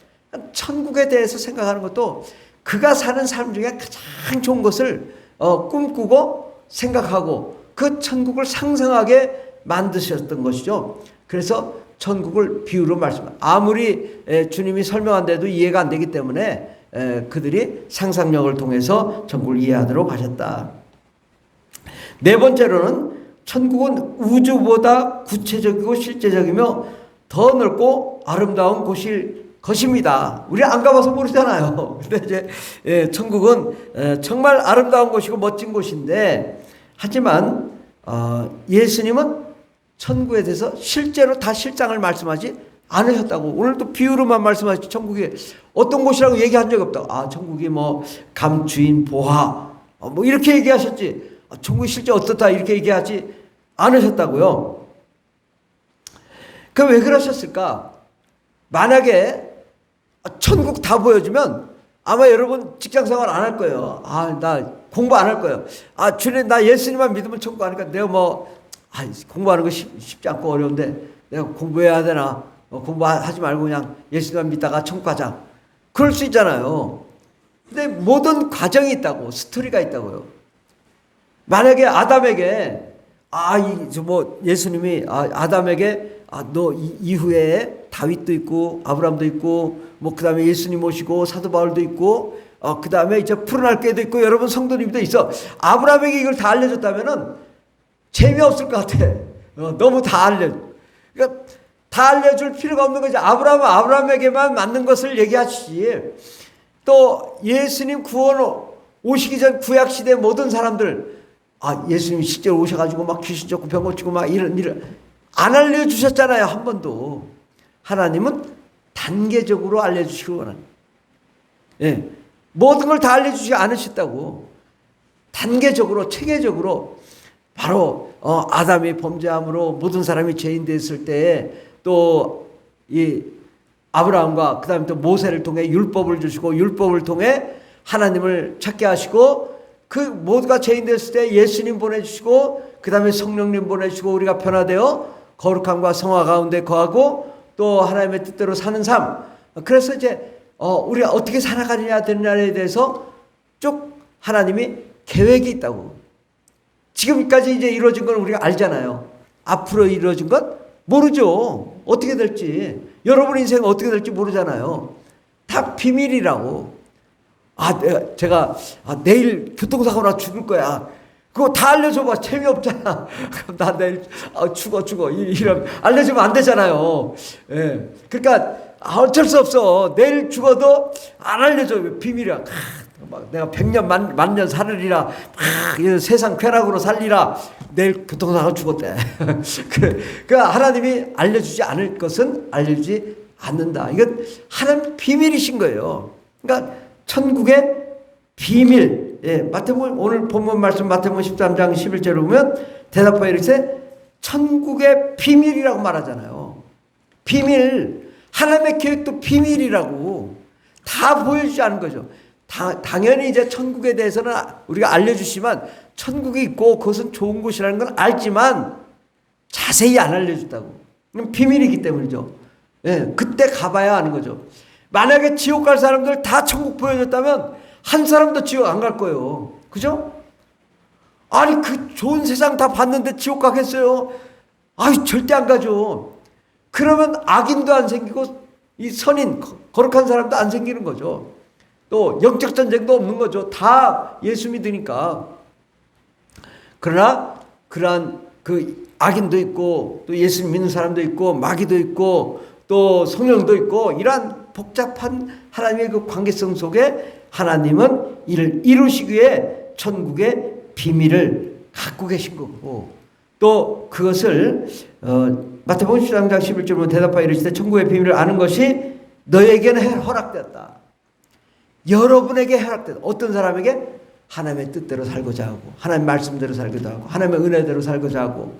천국에 대해서 생각하는 것도 그가 사는 삶 중에 가장 좋은 것을 꿈꾸고 생각하고 그 천국을 상상하게 만드셨던 것이죠. 그래서 천국을 비유로 아무리 주님이 설명한데도 이해가 안 되기 때문에 그들이 상상력을 통해서 천국을 이해하도록 하셨다. 네 번째로는 천국은 우주보다 구체적이고 실제적이며 더 넓고 아름다운 곳일 것입니다. 우리 안 가봐서 모르잖아요. 근데 이제 천국은 정말 아름다운 곳이고 멋진 곳인데, 하지만 예수님은 천국에 대해서 실제로 다 실상을 말씀하지 않으셨다고. 오늘도 비유로만 말씀하시지 천국이 어떤 곳이라고 얘기한 적이 없다고. 천국이 뭐 감추인 보화 뭐 이렇게 얘기하셨지, 천국이 실제 어떻다 이렇게 얘기하지 않으셨다고요. 그 왜 그러셨을까? 만약에 천국 다 보여주면 아마 여러분 직장생활 안 할 거예요. 나 공부 안 할 거예요. 주님, 나 예수님만 믿으면 천국 가니까 내가 공부하는 거 쉽지 않고 어려운데 내가 공부해야 되나? 공부하지 말고 그냥 예수님만 믿다가 천국 가자. 그럴 수 있잖아요. 근데 모든 과정이 있다고, 스토리가 있다고요. 만약에 아담에게 예수님이 아담에게 너 이후에 다윗도 있고 아브라함도 있고 뭐 그다음에 예수님 오시고 사도 바울도 있고 그다음에 이제 푸른할 교회도 있고 여러분 성도님도 있어. 아브라함에게 이걸 다 알려줬다면은 재미없을 것 같아. 너무 그러니까 다 알려줄 필요가 없는 거지. 아브라함에게만 맞는 것을 얘기하시지. 또 예수님 구원 오시기 전 구약 시대 모든 사람들 예수님이 실제로 오셔가지고 막 귀신 쫓고 병 고치고 막 이런 안 알려주셨잖아요. 한 번도. 하나님은 단계적으로 알려주시고 원합니다. 모든 걸 다 알려주지 않으셨다고. 단계적으로 체계적으로 바로 아담이 범죄함으로 모든 사람이 죄인 됐을 때 또 이 아브라함과 그 다음에 또 모세를 통해 율법을 주시고 율법을 통해 하나님을 찾게 하시고 그 모두가 죄인 됐을 때 예수님 보내주시고 그 다음에 성령님 보내주시고 우리가 변화되어 거룩함과 성화 가운데 거하고 또 하나님의 뜻대로 사는 삶. 그래서 이제 우리가 어떻게 살아가느냐 되느냐에 대해서 쭉 하나님이 계획이 있다고. 지금까지 이제 이루어진 건 우리가 알잖아요. 앞으로 이루어진 건 모르죠. 어떻게 될지. 여러분 인생 어떻게 될지 모르잖아요. 다 비밀이라고. 제가 내일 교통사고 나 죽을 거야. 그거 다 알려줘봐. 재미없잖아. 나 내일 죽어. 이러면 알려주면 안 되잖아요. 그러니까 어쩔 수 없어. 내일 죽어도 안 알려줘. 비밀이야. 내가 100년 만년 살으리라. 세상 쾌락으로 살리라. 내일 교통사고 죽었대. 그 하나님이 알려주지 않을 것은 알려주지 않는다. 이건 하나님 비밀이신 거예요. 그러니까 천국의 비밀. 마태복음 오늘 본문 말씀 마태복음 13장 11절을 보면 대답하여 이르되 천국의 비밀이라고 말하잖아요. 비밀. 하나님의 계획도 비밀이라고. 다 보여주지 않은 거죠. 당연히 이제 천국에 대해서는 우리가 알려주시면 천국이 있고 그것은 좋은 곳이라는 건 알지만 자세히 안 알려줬다고. 비밀이기 때문이죠. 그때 가봐야 아는 거죠. 만약에 지옥 갈 사람들 다 천국 보여줬다면 한 사람도 지옥 안 갈 거예요. 그죠? 그 좋은 세상 다 봤는데 지옥 가겠어요? 절대 안 가죠. 그러면 악인도 안 생기고 이 선인 거룩한 사람도 안 생기는 거죠. 또 영적 전쟁도 없는 거죠. 다 예수 믿으니까. 그러나 그러한 그 악인도 있고 또 예수 믿는 사람도 있고 마귀도 있고 또 성령도 있고 이러한 복잡한 하나님의 그 관계성 속에 하나님은 이를 이루시기 위해 천국의 비밀을 갖고 계신 거고, 또 그것을 마태복음 13장 11절로 대답하여 이르시되 천국의 비밀을 아는 것이 너에게는 허락되었다. 여러분에게 허락되었다. 어떤 사람에게? 하나님의 뜻대로 살고자 하고 하나님의 말씀대로 살고자 하고 하나님의 은혜대로 살고자 하고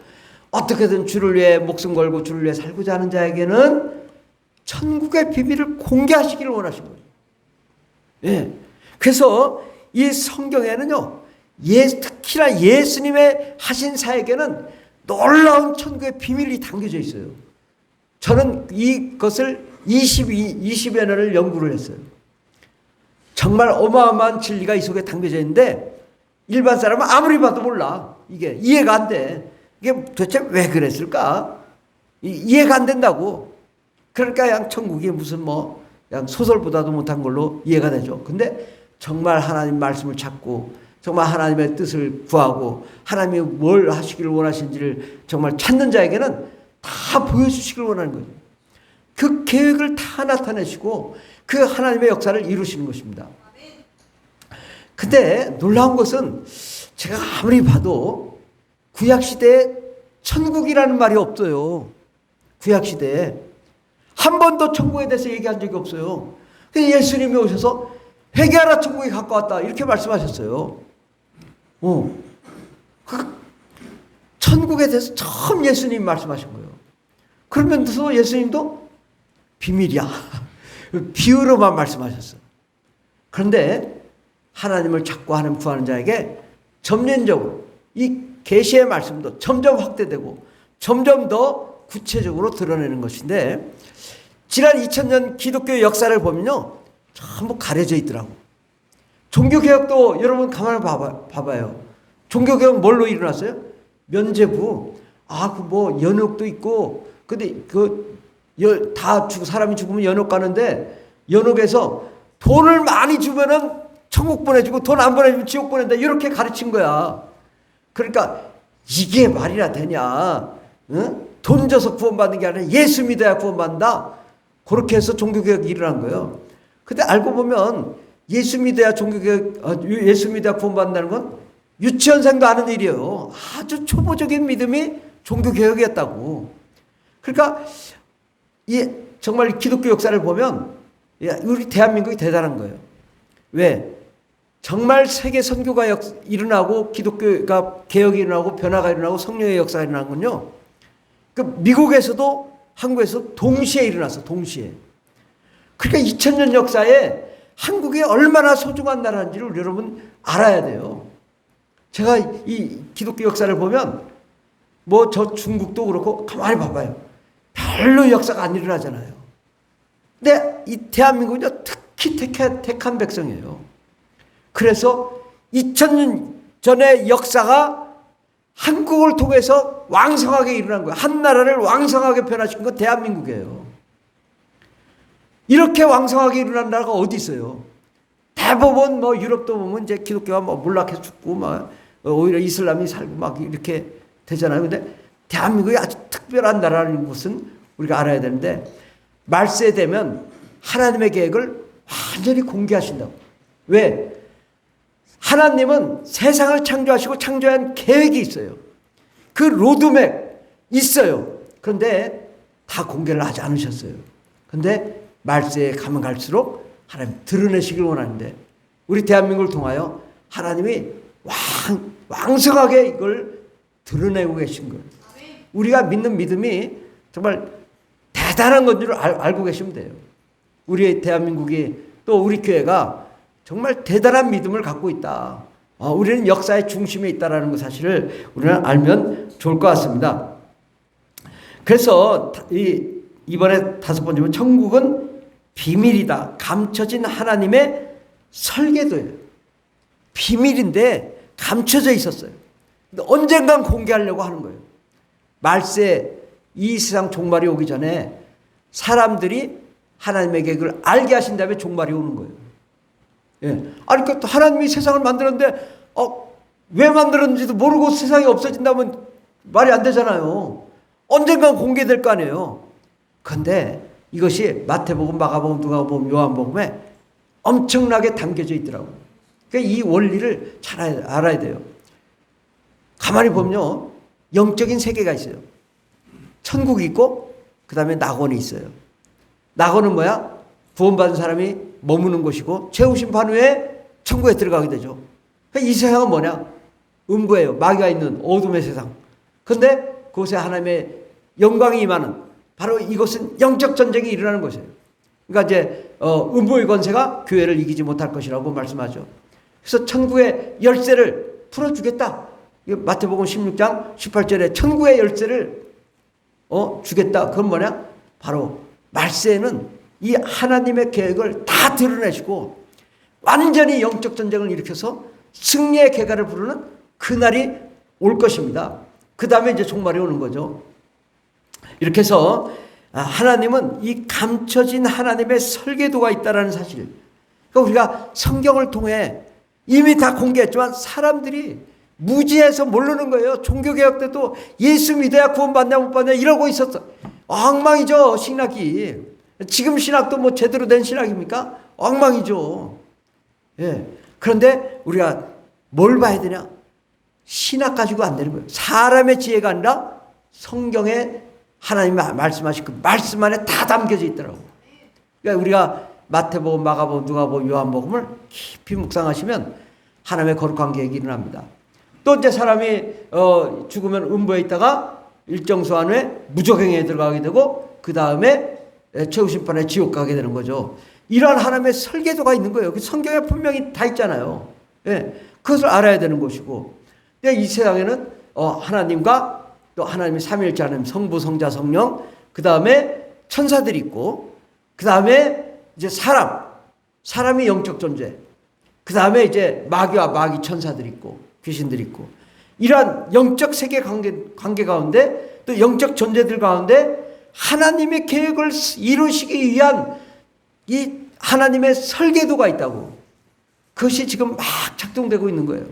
어떻게든 주를 위해 목숨 걸고 주를 위해 살고자 하는 자에게는 천국의 비밀을 공개하시기를 원하신 거예요. 예. 그래서 이 성경에는요, 특히나 예수님의 하신 사역에는 놀라운 천국의 비밀이 담겨져 있어요. 저는 이것을 20여 년을 연구를 했어요. 정말 어마어마한 진리가 이 속에 담겨져 있는데 일반 사람은 아무리 봐도 몰라. 이게 이해가 안 돼. 이게 도대체 왜 그랬을까? 이해가 안 된다고. 그러니까 그냥 천국이 무슨 그냥 소설보다도 못한 걸로 이해가 되죠. 근데 정말 하나님 말씀을 찾고 정말 하나님의 뜻을 구하고 하나님이 뭘 하시기를 원하시는지를 정말 찾는 자에게는 다 보여주시기를 원하는 거죠. 그 계획을 다 나타내시고 그 하나님의 역사를 이루시는 것입니다. 근데 놀라운 것은 제가 아무리 봐도 구약시대에 천국이라는 말이 없어요. 구약시대에 한 번도 천국에 대해서 얘기한 적이 없어요. 예수님이 오셔서 회개하라 천국이 가까웠다 이렇게 말씀하셨어요. 천국에 대해서 처음 예수님이 말씀하신 거예요. 그러면서 예수님도 비밀이야. 비유로만 말씀하셨어요. 그런데 하나님을 찾고 하나님 구하는 자에게 점진적으로 이 계시의 말씀도 점점 확대되고 점점 더 구체적으로 드러내는 것인데, 지난 2000년 기독교 역사를 보면요 전부 가려져 있더라고. 종교개혁도 여러분 가만히 봐봐요. 종교개혁 뭘로 일어났어요? 면죄부. 연옥도 있고, 근데 사람이 죽으면 연옥 가는데, 연옥에서 돈을 많이 주면은 천국 보내주고 돈 안 보내주면 지옥 보낸다. 이렇게 가르친 거야. 그러니까 이게 말이나 되냐? 응? 돈 줘서 구원받는 게 아니라 예수 믿어야 구원받는다. 그렇게 해서 종교개혁이 일어난 거예요. 근데 알고 보면 예수 믿어야 예수 믿어야 구원받는다는 건 유치원생도 아는 일이에요. 아주 초보적인 믿음이 종교개혁이었다고. 그러니까 정말 기독교 역사를 보면 우리 대한민국이 대단한 거예요. 왜? 정말 세계 선교가 일어나고 기독교가 개혁이 일어나고 변화가 일어나고 성령의 역사가 일어난 건요, 미국에서도 한국에서 동시에 일어났어. 동시에. 그러니까 2000년 역사에 한국이 얼마나 소중한 나라인지를 여러분 알아야 돼요. 제가 이 기독교 역사를 보면 저 중국도 그렇고 가만히 봐봐요. 별로 역사가 안 일어나잖아요. 근데 이 대한민국은요 특히 택한 백성이에요. 그래서 2000년 전의 역사가 한국을 통해서 왕성하게 일어난 거예요. 한 나라를 왕성하게 변화시킨 건 대한민국이에요. 이렇게 왕성하게 일어난 나라가 어디 있어요? 대부분 유럽도 보면 이제 기독교가 몰락해서 죽고 오히려 이슬람이 살고 이렇게 되잖아요. 근데 대한민국이 아주 특별한 나라라는 것은 우리가 알아야 되는데, 말세에 되면 하나님의 계획을 완전히 공개하신다고. 왜? 하나님은 세상을 창조하시고 창조한 계획이 있어요. 그 로드맵 있어요. 그런데 다 공개를 하지 않으셨어요. 그런데 말세에 가면 갈수록 하나님 드러내시길 원하는데, 우리 대한민국을 통하여 하나님이 왕성하게 이걸 드러내고 계신 거예요. 우리가 믿는 믿음이 정말 대단한 건 줄 알고 계시면 돼요. 우리 대한민국이 또 우리 교회가 정말 대단한 믿음을 갖고 있다. 우리는 역사의 중심에 있다는 그 사실을 우리는 알면 좋을 것 같습니다. 그래서 이번에 5번째는 천국은 비밀이다. 감춰진 하나님의 설계도예요. 비밀인데 감춰져 있었어요. 근데 언젠간 공개하려고 하는 거예요. 말세 이 세상 종말이 오기 전에 사람들이 하나님의 계획을 알게 하신 다음에 종말이 오는 거예요. 예. 아니, 그러니까 하나님이 세상을 만들었는데, 왜 만들었는지도 모르고 세상이 없어진다면 말이 안 되잖아요. 언젠간 공개될 거 아니에요. 그런데 이것이 마태복음, 마가복음, 누가복음, 요한복음에 엄청나게 담겨져 있더라고요. 그러니까 이 원리를 잘 알아야 돼요. 가만히 보면요, 영적인 세계가 있어요. 천국이 있고 그 다음에 낙원이 있어요. 낙원은 뭐야? 구원받은 사람이 머무는 곳이고 죄 심판 후에 천국에 들어가게 되죠. 그러니까 이 세상은 뭐냐? 음부예요. 마귀가 있는 어둠의 세상. 그런데 그곳에 하나님의 영광이 임하는, 바로 이것은 영적 전쟁이 일어나는 것이에요. 그러니까 이제 음부의 권세가 교회를 이기지 못할 것이라고 말씀하죠. 그래서 천국의 열쇠를 풀어주겠다. 마태복음 16장 18절에 천국의 열쇠를 주겠다. 그건 뭐냐? 바로 말세에는 이 하나님의 계획을 다 드러내시고 완전히 영적 전쟁을 일으켜서 승리의 개가를 부르는 그날이 올 것입니다. 그 다음에 이제 종말이 오는 거죠. 이렇게 해서 하나님은 이 감춰진 하나님의 설계도가 있다는 사실, 그러니까 우리가 성경을 통해 이미 다 공개했지만 사람들이 무지해서 모르는 거예요. 종교개혁 때도 예수 믿어야 구원받냐 못 받냐 이러고 있었어. 엉망이죠, 신학이. 지금 신학도 뭐 제대로 된 신학입니까? 엉망이죠. 예. 그런데 우리가 뭘 봐야 되냐? 신학 가지고 안 되는 거예요. 사람의 지혜가 아니라 성경에 하나님이 말씀하신 그 말씀 안에 다 담겨져 있더라고요. 그러니까 우리가 마태복음, 마가복음, 누가복음, 요한복음을 깊이 묵상하시면 하나님의 거룩한 계획이 일어납니다. 또 이제 사람이 죽으면 음부에 있다가 일정 수한 후에 무저갱에 들어가게 되고 그 다음에 최후심판에 지옥 가게 되는 거죠. 이러한 하나님의 설계도가 있는 거예요. 그 성경에 분명히 다 있잖아요. 예, 그것을 알아야 되는 것이고, 근데 이 세상에는 하나님과 또 하나님의 삼위일체 하나님, 성부, 성자, 성령, 그 다음에 천사들이 있고, 그 다음에 이제 사람이 영적 존재, 그 다음에 이제 마귀와 마귀 천사들이 있고 귀신들이 있고, 이러한 영적 세계 관계 가운데 또 영적 존재들 가운데 하나님의 계획을 이루시기 위한 이 하나님의 설계도가 있다고. 그것이 지금 막 작동되고 있는 거예요.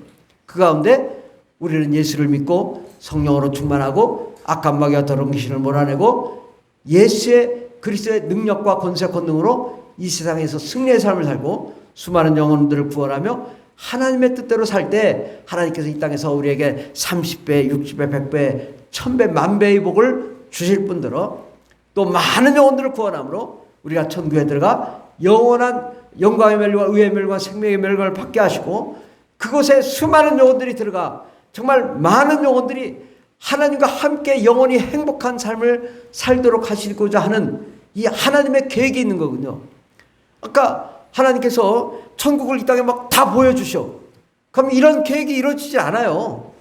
그 가운데 우리는 예수를 믿고 성령으로 충만하고 악한 마귀와 더러운 귀신을 몰아내고 예수의 그리스도의 능력과 권세 권능으로 이 세상에서 승리의 삶을 살고 수많은 영혼들을 구원하며 하나님의 뜻대로 살 때 하나님께서 이 땅에서 우리에게 30배, 60배, 100배, 1000배, 만배의 복을 주실 뿐더러 또 많은 영혼들을 구원함으로 우리가 천국에 들어가 영원한 영광의 멸류관, 의의 멸류관, 생명의 멸류관을 받게 하시고 그곳에 수많은 영혼들이 들어가 정말 많은 영혼들이 하나님과 함께 영원히 행복한 삶을 살도록 하시고자 하는 이 하나님의 계획이 있는 거군요. 아까 하나님께서 천국을 이 땅에 막 다 보여주셔. 그럼 이런 계획이 이루어지지 않아요.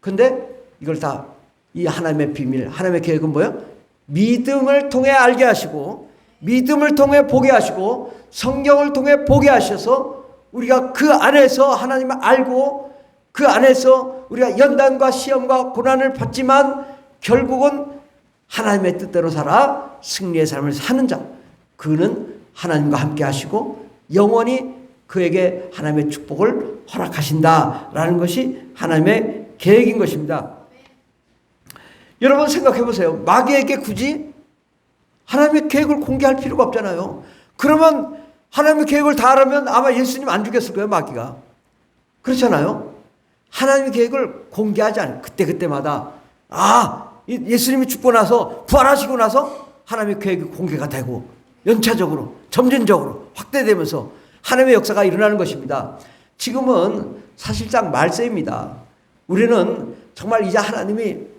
근데 이걸 다 이 하나님의 비밀, 하나님의 계획은 뭐예요? 믿음을 통해 알게 하시고 믿음을 통해 보게 하시고 성경을 통해 보게 하셔서 우리가 그 안에서 하나님을 알고 그 안에서 우리가 연단과 시험과 고난을 받지만 결국은 하나님의 뜻대로 살아 승리의 삶을 사는 자, 그는 하나님과 함께 하시고 영원히 그에게 하나님의 축복을 허락하신다라는 것이 하나님의 계획인 것입니다. 여러분 생각해 보세요. 마귀에게 굳이 하나님의 계획을 공개할 필요가 없잖아요. 그러면 하나님의 계획을 다 알면 아마 예수님 안 죽였을 거예요, 마귀가. 그렇잖아요. 하나님의 계획을 공개하지 않아요. 그때마다 예수님이 죽고 나서 부활하시고 나서 하나님의 계획이 공개가 되고 연차적으로 점진적으로 확대되면서 하나님의 역사가 일어나는 것입니다. 지금은 사실상 말세입니다. 우리는 정말 이제 하나님이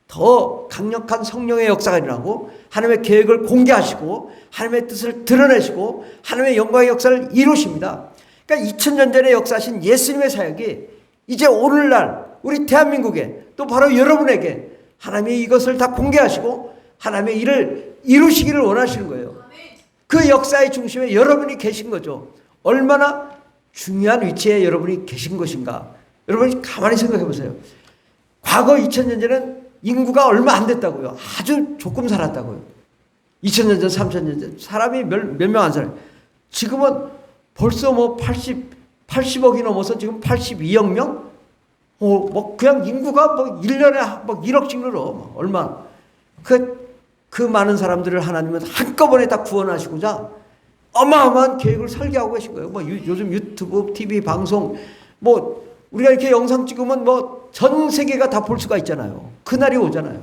더 강력한 성령의 역사가 일어나고 하나님의 계획을 공개하시고 하나님의 뜻을 드러내시고 하나님의 영광의 역사를 이루십니다. 그러니까 2000년 전에 역사하신 예수님의 사역이 이제 오늘날 우리 대한민국에 또 바로 여러분에게 하나님이 이것을 다 공개하시고 하나님의 일을 이루시기를 원하시는 거예요. 그 역사의 중심에 여러분이 계신 거죠. 얼마나 중요한 위치에 여러분이 계신 것인가. 여러분이 가만히 생각해 보세요. 과거 2000년 전에는 인구가 얼마 안 됐다고요. 아주 조금 살았다고요. 2000년 전, 3000년 전 사람이 몇 명 안 살아요. 지금은 벌써 뭐 80억이 넘어서 지금 82억 명? 뭐 그냥 인구가 뭐 1년에 뭐 1억씩 늘어. 얼마? 그 많은 사람들을 하나님은 한꺼번에 다 구원하시고자 어마어마한 계획을 설계하고 계신 거예요. 뭐 요즘 유튜브, TV 방송, 뭐 우리가 이렇게 영상 찍으면 뭐 전 세계가 다 볼 수가 있잖아요. 그날이 오잖아요.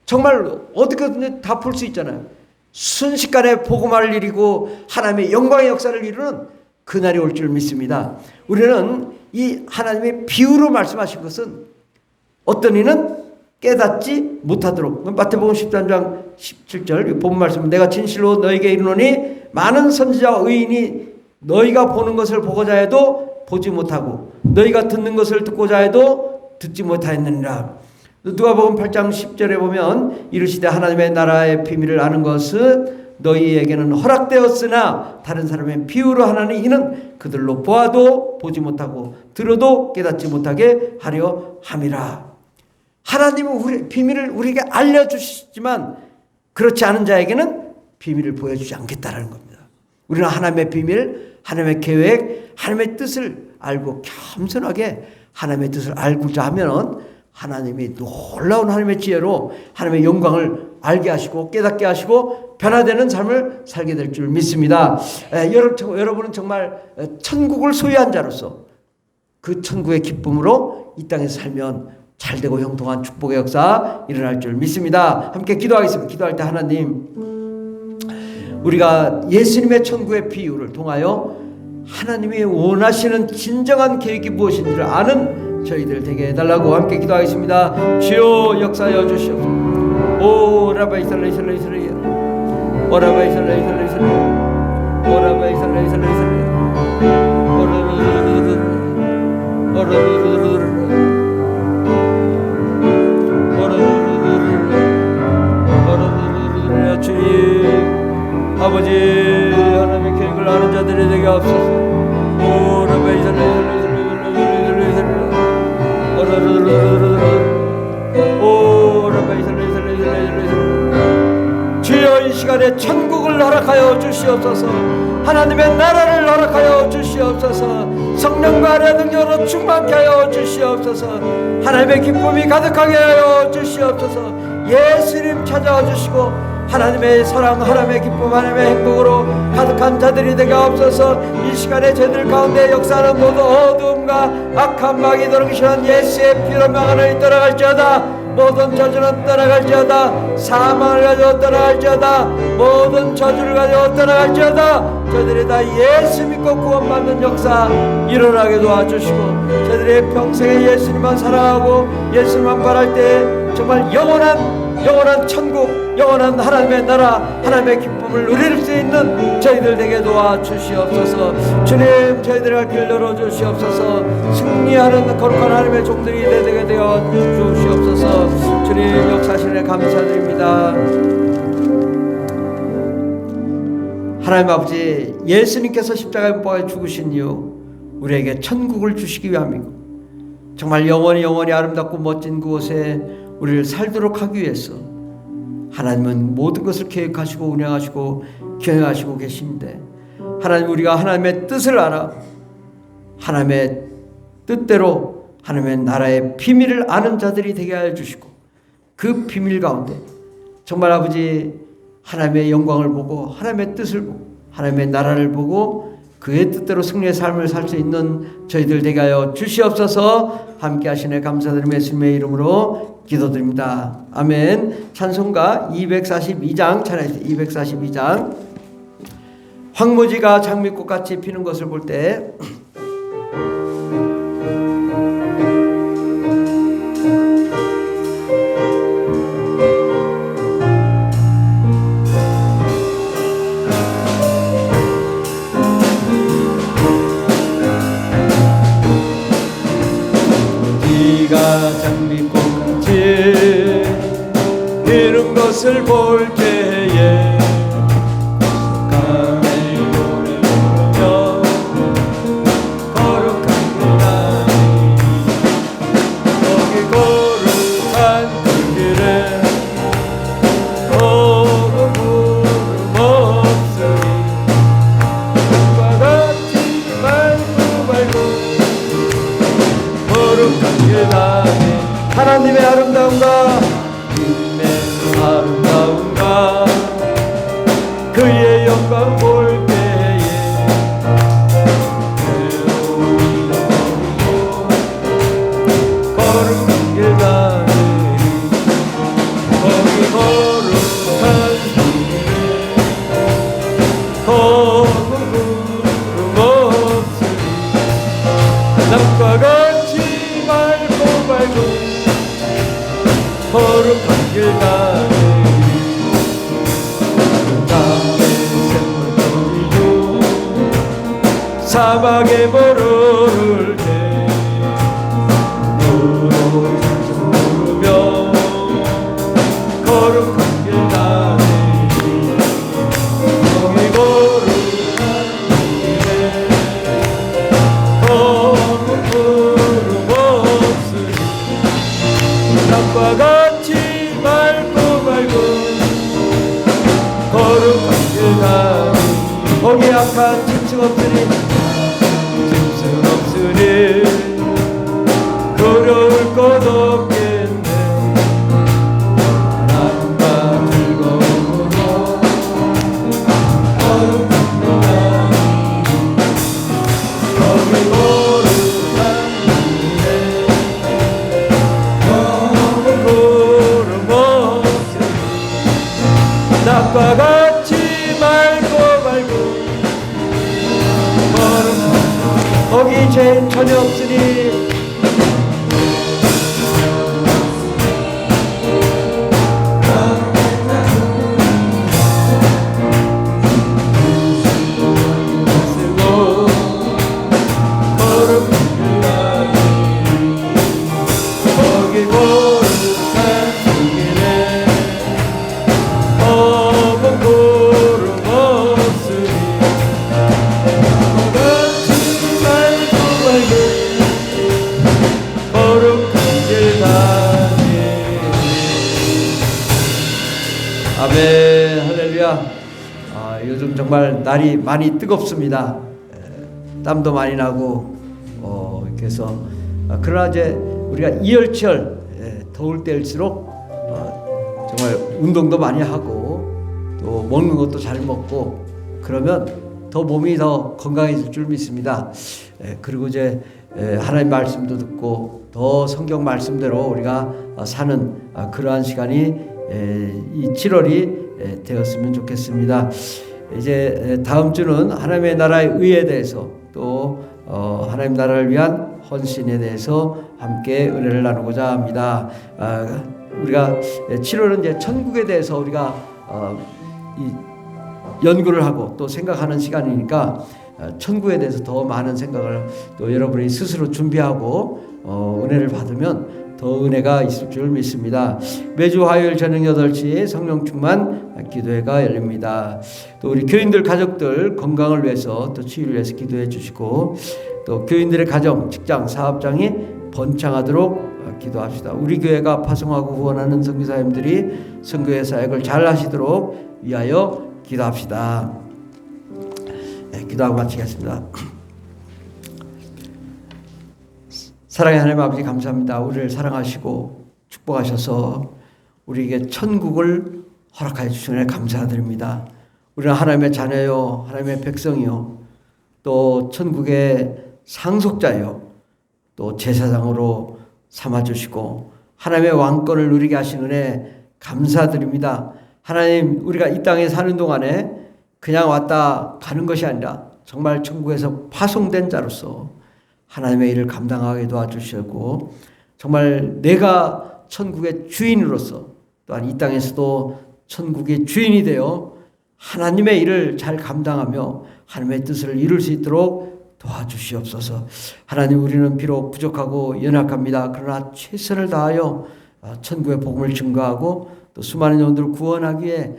정말 어떻게든 다 볼 수 있잖아요. 순식간에 복음화를 이루고 하나님의 영광의 역사를 이루는 그날이 올 줄 믿습니다. 우리는 이 하나님의 비유로 말씀하신 것은 어떤 이는 깨닫지 못하도록, 마태복음 13장 17절 본 말씀, 내가 진실로 너에게 이르노니 많은 선지자와 의인이 너희가 보는 것을 보고자 해도 보지 못하고 너희가 듣는 것을 듣고자 해도 듣지 못하였느니라. 누가복음 8장 10절에 보면 이르시되 하나님의 나라의 비밀을 아는 것은 너희에게는 허락되었으나 다른 사람의 비유로 하나니 이는 그들로 보아도 보지 못하고 들어도 깨닫지 못하게 하려 함이라. 하나님은 비밀을 우리에게 알려주시지만 그렇지 않은 자에게는 비밀을 보여주지 않겠다라는 겁니다. 우리는 하나님의 비밀, 하나님의 계획, 하나님의 뜻을 알고 겸손하게 하나님의 뜻을 알고자 하면 하나님이 놀라운 하나님의 지혜로 하나님의 영광을 알게 하시고 깨닫게 하시고 변화되는 삶을 살게 될 줄 믿습니다. 여러분은 정말 천국을 소유한 자로서 그 천국의 기쁨으로 이 땅에서 살면 잘되고 형통한 축복의 역사 일어날 줄 믿습니다. 함께 기도하겠습니다. 기도할 때 하나님, 우리가 예수님의 천국의 비유를 통하여 하나님이 원하시는 진정한 계획이 무엇인지를 아는 저희들 되게 해달라고 함께 기도하겠습니다. 주여 역사하여 주시옵소서. 오 라바이 살라이 살라이 살라이 오 라바이 살라이 살라이 살라이 오 라바이 살라이 살라이 살라이 주님 아버지 하나님의 계획을 아는 자들이 되게 하옵소서. 오 라바이 살라이 살라이 살라이 살라이 오 라바이 살라이 살라이 살라이 살라이 주여 이 시간에 천국을 허락하여 주시옵소서. 하나님의 나라를 허락하여 주시옵소서. 성령과 은혜 능력으로 충만케 하여 주시옵소서. 하나님의 기쁨이 가득하게 하여 주시옵소서. 예수님 찾아와 주시고 하나님의 사랑, 하나님의 기쁨, 하나님의 행복으로 가득한 자들이 되게 하옵소서. 이 시간에 저희들 가운데 역사하는 모든 어둠과 악한 마귀 들어오시는 예수의 피로 명하늘 떠나갈지어다. 모든 저주는 떠나갈지어다. 사망을 가지고 떠나갈지어다. 모든 저주를 가지고 떠나갈지어다. 저희들이 다 예수 믿고 구원받는 역사 일어나게 도와주시고 저희들의 평생에 예수님만 사랑하고 예수님만 바랄 때 정말 영원한 천국, 영원한 하나님의 나라, 하나님의 기쁨을 누릴 수 있는 저희들 되게 도와주시옵소서. 주님 저희들의 갈 길 열어주시옵소서. 승리하는 거룩한 하나님의 종들이 되게 되어 주시옵소서. 주님 역사하시네 감사드립니다. 하나님 아버지, 예수님께서 십자가에 못 박아 죽으신 이유 우리에게 천국을 주시기 위함이고 정말 영원히 아름답고 멋진 그곳에 우리를 살도록 하기 위해서 하나님은 모든 것을 계획하시고 운영하시고 경영하시고 계신데, 하나님 우리가 하나님의 뜻을 알아 하나님의 뜻대로 하나님의 나라의 비밀을 아는 자들이 되게 하여 주시고 그 비밀 가운데 정말 아버지 하나님의 영광을 보고 하나님의 뜻을 보고 하나님의 나라를 보고 그의 뜻대로 승리의 삶을 살 수 있는 저희들 되게 하여 주시옵소서. 함께 하시네 감사드리며 예수님의 이름으로 기도드립니다. 아멘. 찬송가 242장 찬양했습니다. 242장 황무지가 장미꽃같이 피는 것을 볼 때 장미꽃같이 피는 것을 볼 때에 감히 노래 부르며 거룩한 그날이 거기 거룩한 그 길에 오고 거룩한 구름 없으니 낮과 같이 맑고 거룩한 길 가리니 땅에 샘물 떨리고 사막에 모르를 때 부르며 거룩한 길 가리니 여기 거룩한 길에 검은 구름 없으니 낮과 같이 맑고 거룩한 길 가리니 거기 악한 짐승 없으니 두려울 것 없겠네 하나님과 즐거움으로 거룩한 길 가리니 거기 거룩한 길에 검은 구름 없으니 낮과 같이 맑고 거기 죄 전혀 없으니 거기 거룩한 길에 검은 구름 없으니 거룩한 길 가리니 아멘 할렐루야. 요즘 정말 날이 많이 뜨겁습니다. 땀도 많이 나고 이렇게 해서 그러나 이제 우리가 이열치열 더울 때일수록 정말 운동도 많이 하고 또 먹는 것도 잘 먹고 그러면 더 몸이 더 건강해질 줄 믿습니다. 그리고 이제 하나님 말씀도 듣고 더 성경 말씀대로 우리가 사는 그러한 시간이 이 7월이 되었으면 좋겠습니다. 이제 다음 주는 하나님의 나라의 의에 대해서 또 하나님 나라를 위한 헌신에 대해서 함께 은혜를 나누고자 합니다. 우리가 7월은 이제 천국에 대해서 우리가 연구를 하고 또 생각하는 시간이니까 천국에 대해서 더 많은 생각을 또 여러분이 스스로 준비하고 은혜를 받으면 더 은혜가 있을 줄 믿습니다. 매주 화요일 저녁 8시에 성령 충만 기도회가 열립니다. 또 우리 교인들 가족들 건강을 위해서 또 치유를 위해서 기도해 주시고 또 교인들의 가정, 직장, 사업장이 번창하도록 기도합시다. 우리 교회가 파송하고 후원하는 선교사님들이 선교회 사역을 잘 하시도록 위하여 기도합시다. 기도하고 마치겠습니다. 사랑의 하나님 아버지 감사합니다. 우리를 사랑하시고 축복하셔서 우리에게 천국을 허락하여 주시니 감사드립니다. 우리는 하나님의 자녀요 하나님의 백성이요 또 천국의 상속자요 또 제사장으로 삼아주시고 하나님의 왕권을 누리게 하신 은혜 감사드립니다. 하나님 우리가 이 땅에 사는 동안에 그냥 왔다 가는 것이 아니라 정말 천국에서 파송된 자로서 하나님의 일을 감당하게 도와주시고 정말 내가 천국의 주인으로서 또한 이 땅에서도 천국의 주인이 되어 하나님의 일을 잘 감당하며 하나님의 뜻을 이룰 수 있도록 도와주시옵소서. 하나님 우리는 비록 부족하고 연약합니다. 그러나 최선을 다하여 천국의 복음을 증거하고 또 수많은 영혼들을 구원하기에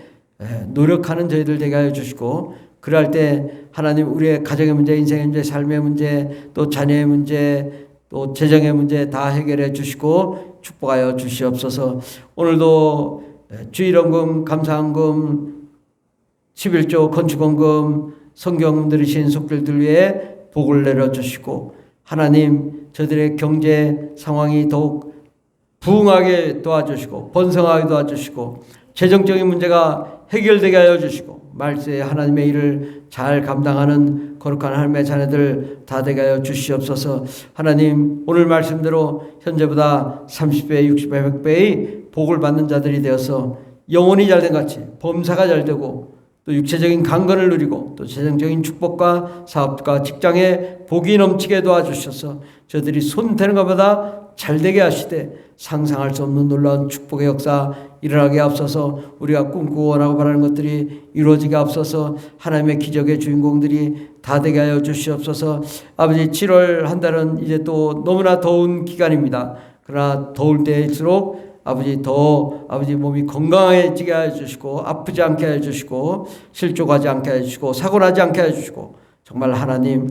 노력하는 저희들 되게 하여 주시고 그럴 때 하나님 우리의 가정의 문제, 인생의 문제, 삶의 문제, 또 자녀의 문제, 또 재정의 문제 다 해결해 주시고 축복하여 주시옵소서. 오늘도 주일원금, 감사헌금, 11조 건축원금, 성경 들으신 속들들 위해 복을 내려주시고 하나님 저들의 경제 상황이 더욱 부흥하게 도와주시고 번성하게 도와주시고 재정적인 문제가 해결되게 하여 주시고 말세에 하나님의 일을 잘 감당하는 거룩한 하나님의 자녀들 다 되게 하여 주시옵소서. 하나님 오늘 말씀대로 현재보다 30배, 60배, 100배의 복을 받는 자들이 되어서 영혼이 잘된 같이 범사가 잘되고 또 육체적인 강건을 누리고 또 재정적인 축복과 사업과 직장에 복이 넘치게 도와주셔서 저들이 손대는 것보다 잘되게 하시되 상상할 수 없는 놀라운 축복의 역사 일어나게 앞서서 우리가 꿈꾸고 원하고 바라는 것들이 이루어지게 앞서서 하나님의 기적의 주인공들이 다 되게 하여 주시옵소서. 아버지, 7월 한 달은 이제 또 너무나 더운 기간입니다. 그러나 더울 때일수록 아버지 몸이 건강해지게 해 주시고 아프지 않게 해 주시고 실족하지 않게 해 주시고 사고 나지 않게 해 주시고 정말 하나님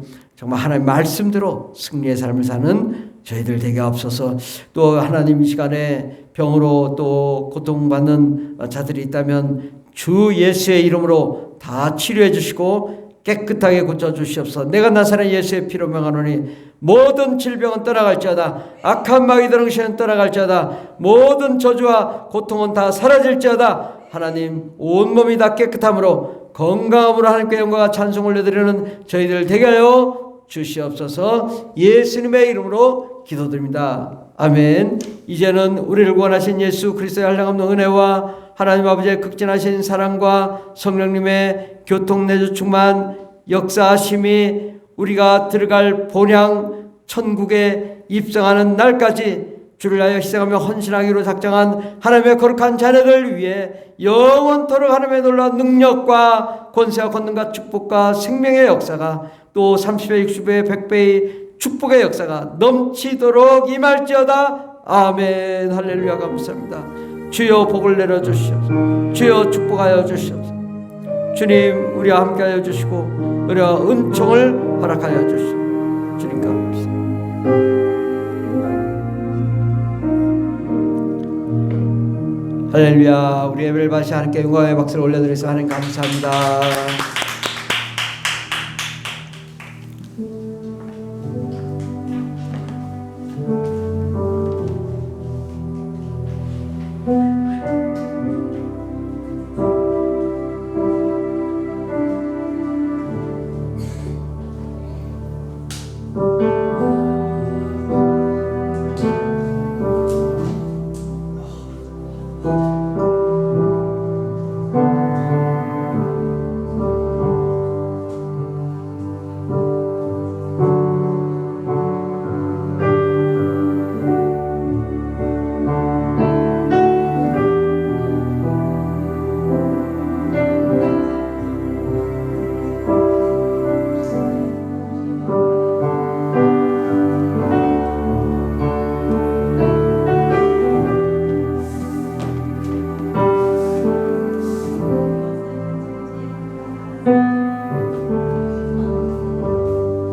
말씀대로 승리의 삶을 사는 저희들 되게 앞서서 또 하나님 이 시간에 병으로 또 고통받는 자들이 있다면 주 예수의 이름으로 다 치료해 주시고 깨끗하게 고쳐주시옵소서. 내가 나사렛 예수의 피로 명하노니 모든 질병은 떠나갈지어다. 악한 마귀 등신은 떠나갈지어다. 모든 저주와 고통은 다 사라질지어다. 하나님 온몸이 다 깨끗함으로 건강함으로 하나님께 영광과 찬송 올려드리는 저희들 되게 하여 주시옵소서. 예수님의 이름으로 기도드립니다. 아멘. 이제는 우리를 구원하신 예수 그리스도의 한량없는 은혜와 하나님 아버지의 극진하신 사랑과 성령님의 교통내주 충만 역사하심이 우리가 들어갈 본향 천국에 입성하는 날까지 주를 위하여 희생하며 헌신하기로 작정한 하나님의 거룩한 자녀들 위해 영원토록 하나님의 놀라운 능력과 권세와 권능과 축복과 생명의 역사가 또 30배 60배 100배의 축복의 역사가 넘치도록 임할지어다. 아멘. 할렐루야. 감사합니다. 주여 복을 내려주시옵소서. 주여 축복하여 주시옵소서. 주님 우리와 함께하여 주시고 우리와 은총을 허락하여 주시옵소서. 주님 감사합니다. 할렐루야. 우리 예배를 받으시 하나님께 영광의 박수를 올려드리면서 하나님 감사합니다.